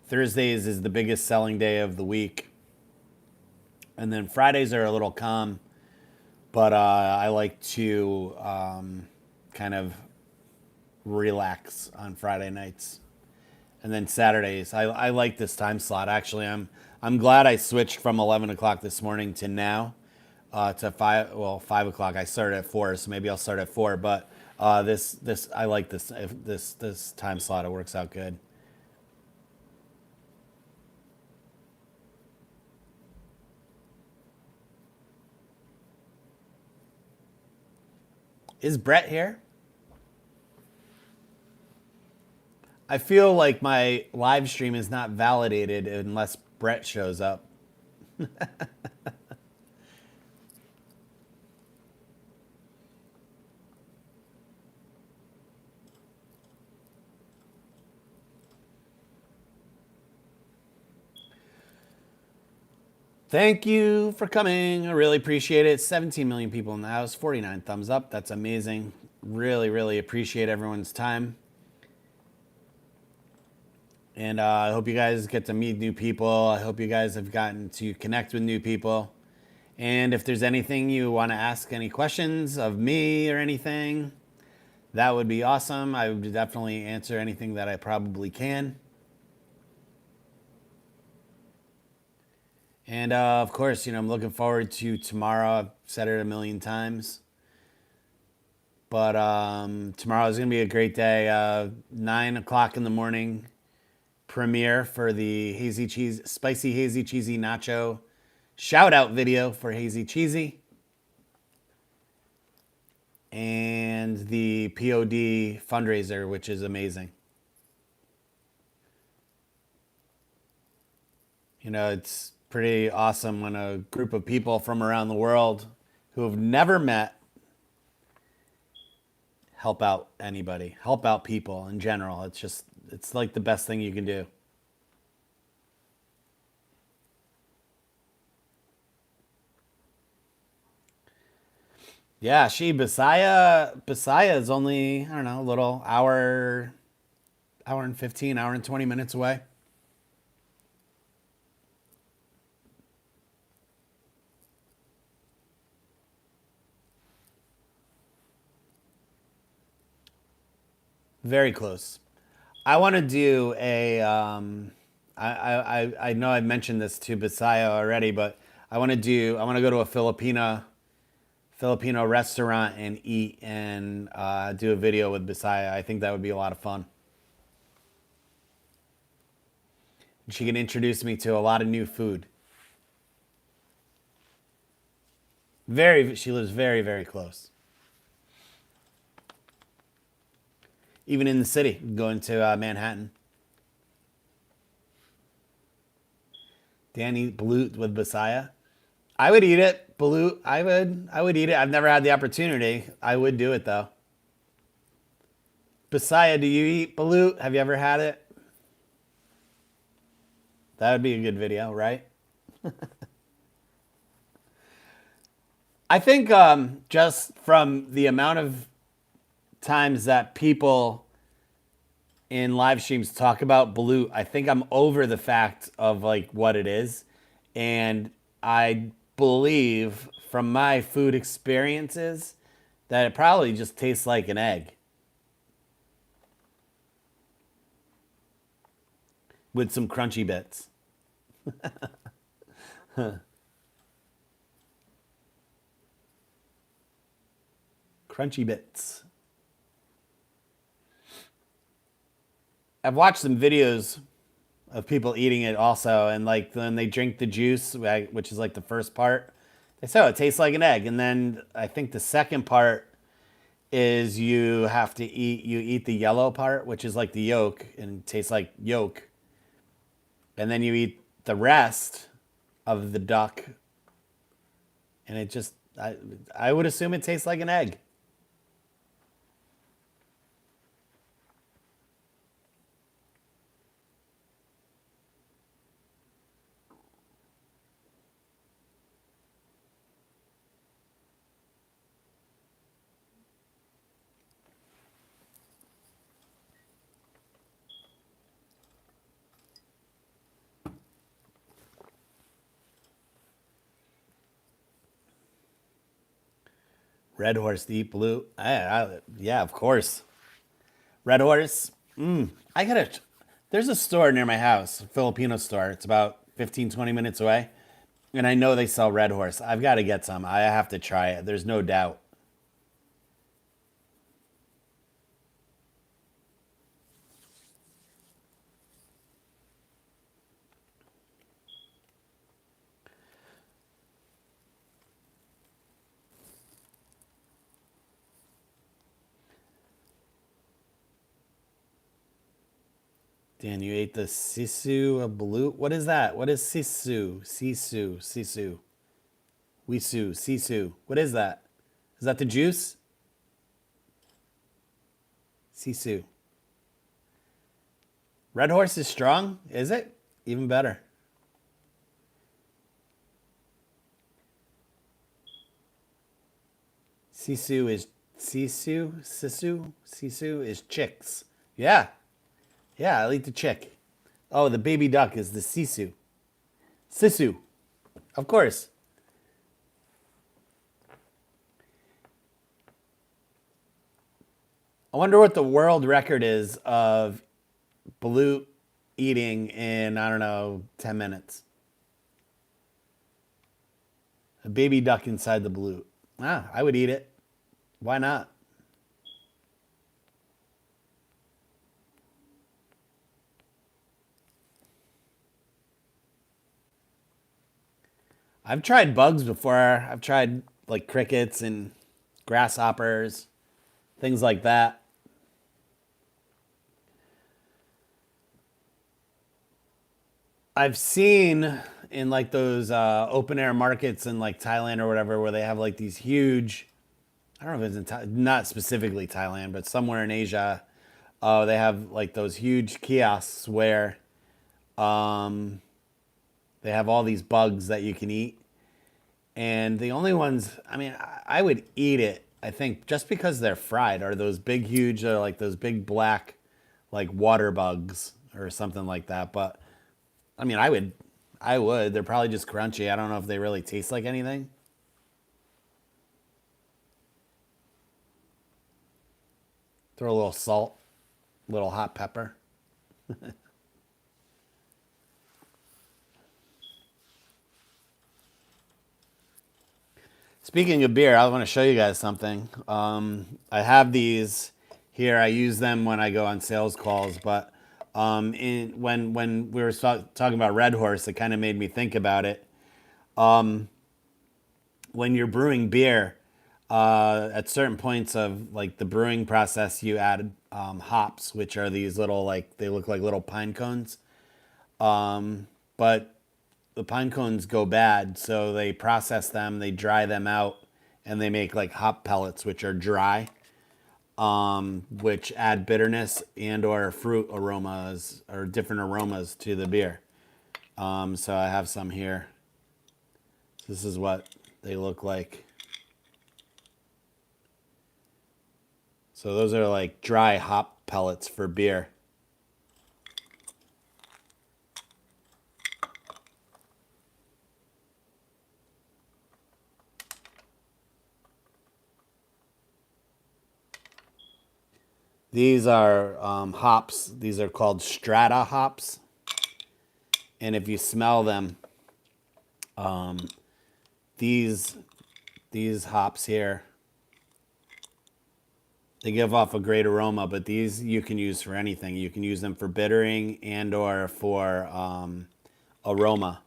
Thursdays is the biggest selling day of the week. And then Fridays are a little calm, but I like to kind of relax on Friday nights. And then Saturdays, I like this time slot. Actually, I'm glad I switched from 11 o'clock this morning to now to 5 o'clock. I started at 4, so maybe I'll start at 4. But this I like this time slot. It works out good. Is Brett here? I feel like my live stream is not validated unless Brett shows up. Thank you for coming. I really appreciate it. 17 million people in the house, 49 thumbs up. That's amazing. Really, really appreciate everyone's time. And I hope you guys get to meet new people. I hope you guys have gotten to connect with new people. And if there's anything you want to ask, any questions of me or anything, that would be awesome. I would definitely answer anything that I probably can. And of course, I'm looking forward to tomorrow. I've said it a million times. But tomorrow is going to be a great day. 9 o'clock in the morning premiere for the spicy hazy cheesy nacho shout out video for Hazy Cheesy. And the POD fundraiser, which is amazing. It's pretty awesome when a group of people from around the world who have never met help out anybody, help out people in general. It's like the best thing you can do. Yeah, Bisaya is only, I don't know, a little hour and 15, hour and 20 minutes away. Very close. I want to do a. I know I mentioned this to Bisaya already, but I want to go to a Filipino restaurant and eat and do a video with Bisaya. I think that would be a lot of fun. She can introduce me to a lot of new food. She lives very, very close. Even in the city, going to Manhattan. Danny Balut with Bisaya. I would eat it. Balut, I would eat it. I've never had the opportunity. I would do it though. Bisaya, do you eat balut? Have you ever had it? That would be a good video, right? I think just from the amount of times that people in live streams talk about balut, I think I'm over the fact of like what it is. And I believe from my food experiences that it probably just tastes like an egg with some crunchy bits. Crunchy bits. I've watched some videos of people eating it also, and like when they drink the juice, which is like the first part, they say, oh, it tastes like an egg. And then I think the second part is you eat the yellow part, which is like the yolk, and it tastes like yolk. And then you eat the rest of the duck, and I would assume it tastes like an egg. Red Horse to eat blue. Yeah, of course. Red Horse. I gotta. There's a store near my house, a Filipino store. It's about 15, 20 minutes away. And I know they sell Red Horse. I've got to get some. I have to try it. There's no doubt. Dan, you ate the sisu, a balut. What is that? What is sisu? Sisu. Wisu, sisu. What is that? Is that the juice? Sisu. Red Horse is strong, is it? Even better. Sisu is chicks. Yeah. Yeah, I'll eat the chick. Oh, the baby duck is the sisu. Sisu. Of course. I wonder what the world record is of balut eating in, I don't know, 10 minutes. A baby duck inside the balut. Ah, I would eat it. Why not? I've tried bugs before. I've tried like crickets and grasshoppers, things like that. I've seen in like those open air markets in like Thailand or whatever where they have like these huge, I don't know if it's in not specifically Thailand, but somewhere in Asia, they have like those huge kiosks where um, they have all these bugs that you can eat. And the only ones, I mean, I would eat it, I think, just because they're fried, are those big, huge, like those big black, like water bugs or something like that. But I mean, I would. They're probably just crunchy. I don't know if they really taste like anything. Throw a little salt, a little hot pepper. Speaking of beer, I want to show you guys something. I have these here. I use them when I go on sales calls, but when we were talking about Red Horse, it kind of made me think about it. When you're brewing beer, at certain points of like the brewing process, you add hops, which are these little like they look like little pine cones, but the pine cones go bad, so they process them, they dry them out, and they make like hop pellets, which are dry, which add bitterness and or fruit aromas or different aromas to the beer. So I have some here. This is what they look like. So those are like dry hop pellets for beer. These are hops. These are called strata hops. And if you smell them, these these hops here, they give off a great aroma. But these you can use for anything. You can use them for bittering and or for aroma.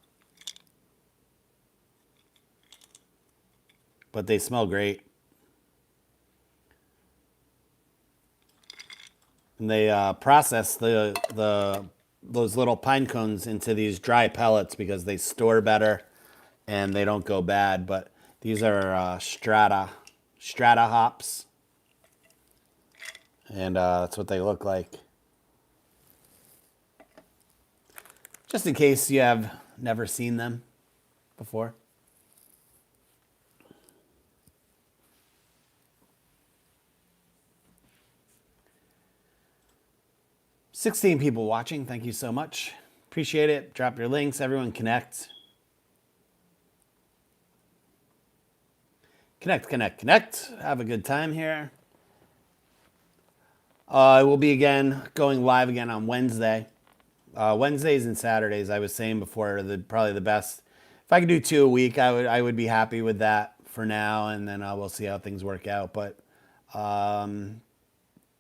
But they smell great. And they process the those little pine cones into these dry pellets because they store better and they don't go bad. But these are strata hops, and that's what they look like. Just in case you have never seen them before. 16 people watching. Thank you so much. Appreciate it. Drop your links. Everyone connect. Connect. Have a good time here. I will be again going live again on Wednesday. Wednesdays and Saturdays, I was saying before, are probably the best. If I could do 2 a week, I would be happy with that for now, and then we'll see how things work out. But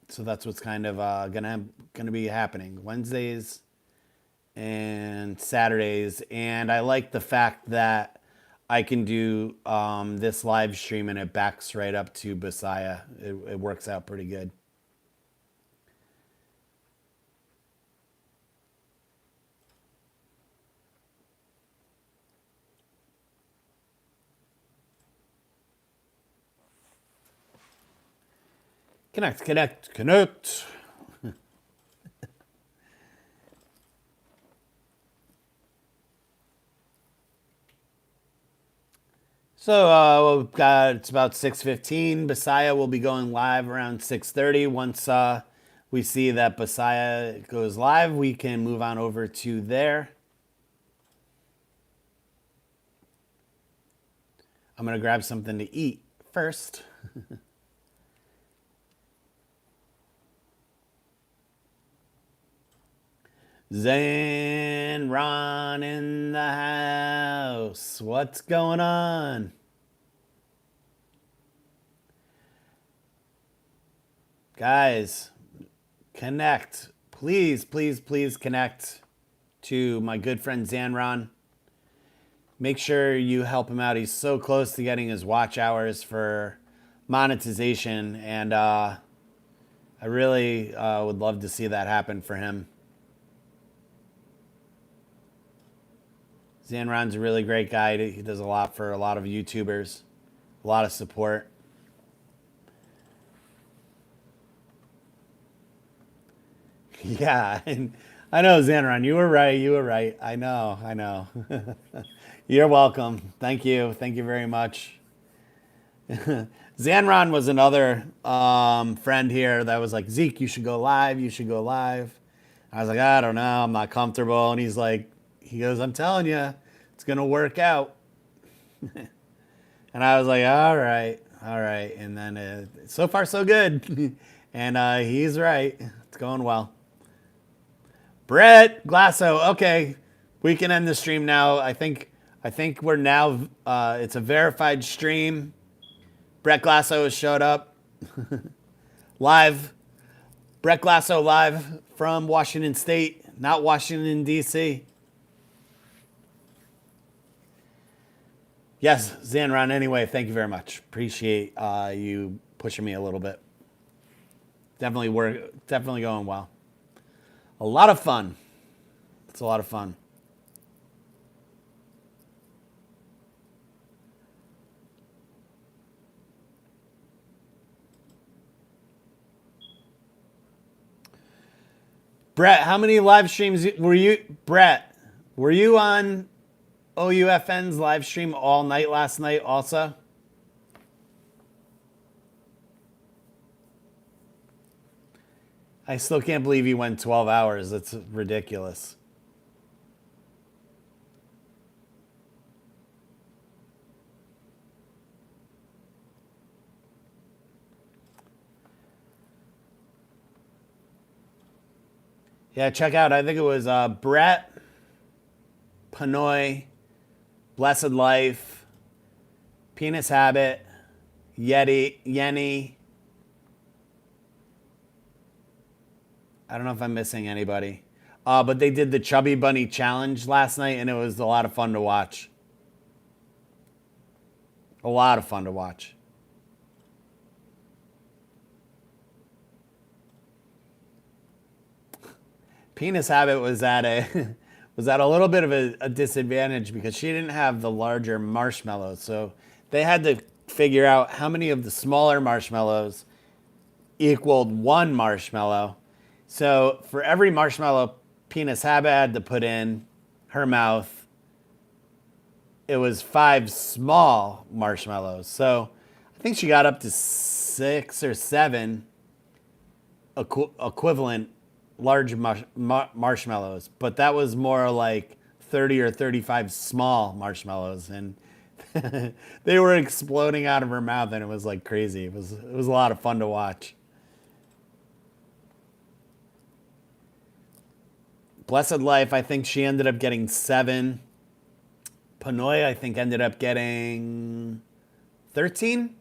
so that's what's kind of gonna be happening Wednesdays and Saturdays, and I like the fact that I can do this live stream and it backs right up to Basaya. It works out pretty good. Connect, connect, connect. So we've got it's about 6:15. Basaya will be going live around 6:30. Once we see that Basaya goes live, we can move on over to there. I'm gonna grab something to eat first. Zan Ron in the house. What's going on? Guys, connect. Please, please, please connect to my good friend Zanron. Make sure you help him out. He's so close to getting his watch hours for monetization, and I really would love to see that happen for him. Zanron's a really great guy. He does a lot for a lot of YouTubers, a lot of support. Yeah, I know, Zanron. You were right. You were right. I know. I know. You're welcome. Thank you. Thank you very much. Zanron was another friend here that was like, Zeke, you should go live. You should go live. I was like, I don't know. I'm not comfortable. And he's like, he goes, I'm telling you, it's going to work out. And I was like, all right, all right. And then so far, so good. And he's right. It's going well. Brett Glasso. Okay, we can end the stream now. I think we're now. It's a verified stream. Brett Glasso has showed up live. Brett Glasso live from Washington State, not Washington D.C. Yes, Zanron. Anyway, thank you very much. Appreciate you pushing me a little bit. Definitely going well. A lot of fun. It's a lot of fun. Brett, how many live streams were you? Brett, were you on OUFN's live stream all night last night also? I still can't believe you went 12 hours. That's ridiculous. Yeah, check out. I think it was Brett, Panoy, Blessed Life, Penis Habit, Yenny. I don't know if I'm missing anybody. But they did the Chubby Bunny Challenge last night, and it was a lot of fun to watch. A lot of fun to watch. Penis Habit was at a was at a little bit of a disadvantage because she didn't have the larger marshmallows. So they had to figure out how many of the smaller marshmallows equaled one marshmallow. So for every marshmallow Penis Habit had to put in her mouth, it was 5 small marshmallows. So I think she got up to 6 or 7 equivalent large marshmallows, but that was more like 30 or 35 small marshmallows, and they were exploding out of her mouth, and it was like crazy. It was a lot of fun to watch. Blessed Life, I think she ended up getting 7. Panoy, I think, ended up getting 13.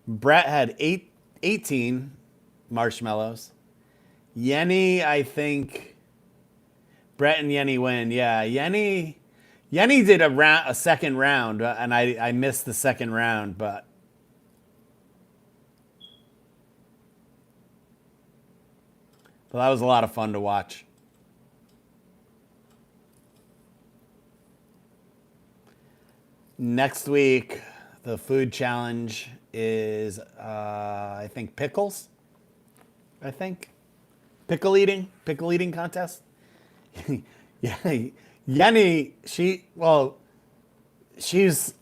Brett had 18 marshmallows. Yenny, I think Brett and Yenny win. Yeah, Yenny did a second round, and I missed the second round, but that was a lot of fun to watch. Next week, the food challenge is, I think, pickles. I think pickle eating contest. Yeah, Yenny. She's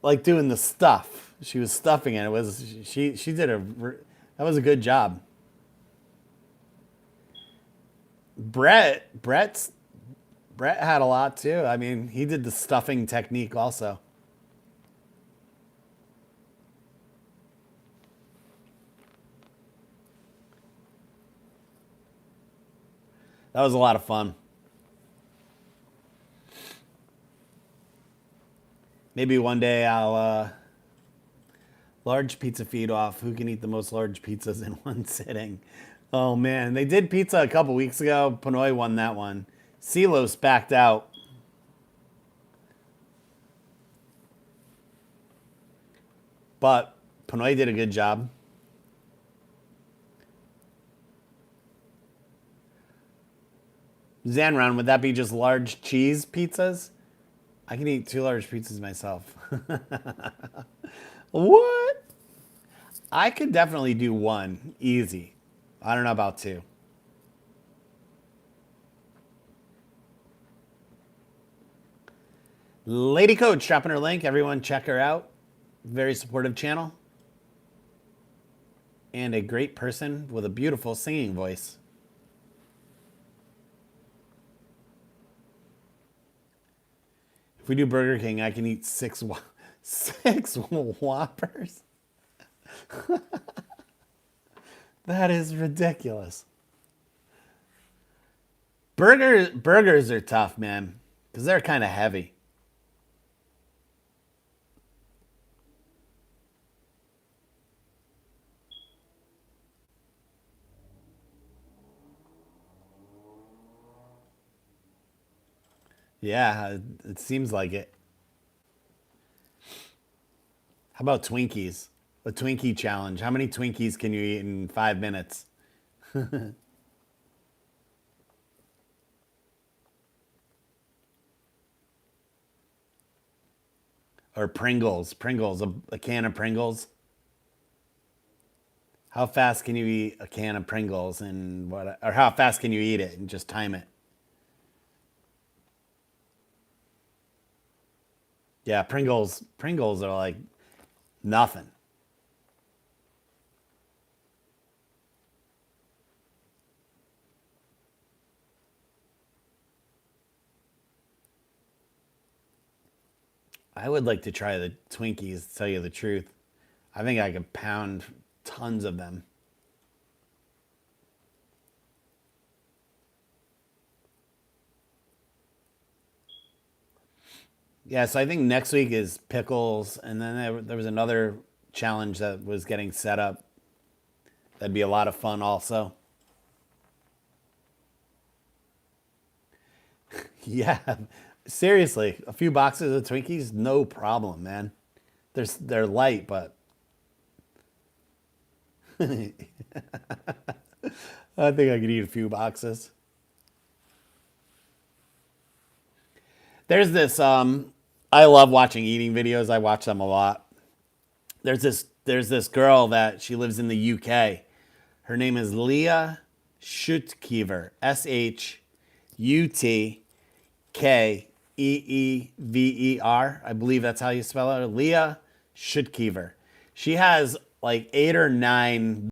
like doing the stuff. She was stuffing it. It was she did that was a good job. Brett had a lot too. I mean, he did the stuffing technique also. That was a lot of fun. Maybe one day I'll large pizza feed off. Who can eat the most large pizzas in one sitting? Oh man, they did pizza a couple weeks ago. Pinoy won that one. Silos backed out. But Pinoy did a good job. Zanron, would that be just large cheese pizzas? I can eat 2 large pizzas myself. What? I could definitely do one. Easy. I don't know about 2. Lady Coach dropping her link. Everyone check her out. Very supportive channel. And a great person with a beautiful singing voice. If we do Burger King, I can eat 6 Whoppers. That is ridiculous. Burgers are tough, man, because they're kind of heavy. Yeah, it seems like it. How about Twinkies? A Twinkie challenge. How many Twinkies can you eat in 5 minutes? Or Pringles. A can of Pringles. How fast can you eat a can of Pringles and what? Or how fast can you eat it and just time it? Yeah, Pringles are like nothing. I would like to try the Twinkies, to tell you the truth. I think I could pound tons of them. Yeah, so I think next week is pickles, and then there was another challenge that was getting set up. That'd be a lot of fun, also. Yeah, seriously, a few boxes of Twinkies, no problem, man. They're light, but I think I could eat a few boxes. There's this. I love watching eating videos. I watch them a lot. There's this girl that she lives in the UK. Her name is Leah Schutkever. Shutkeever. I believe that's how you spell it. Leah Schutkever. She has like 8 or 9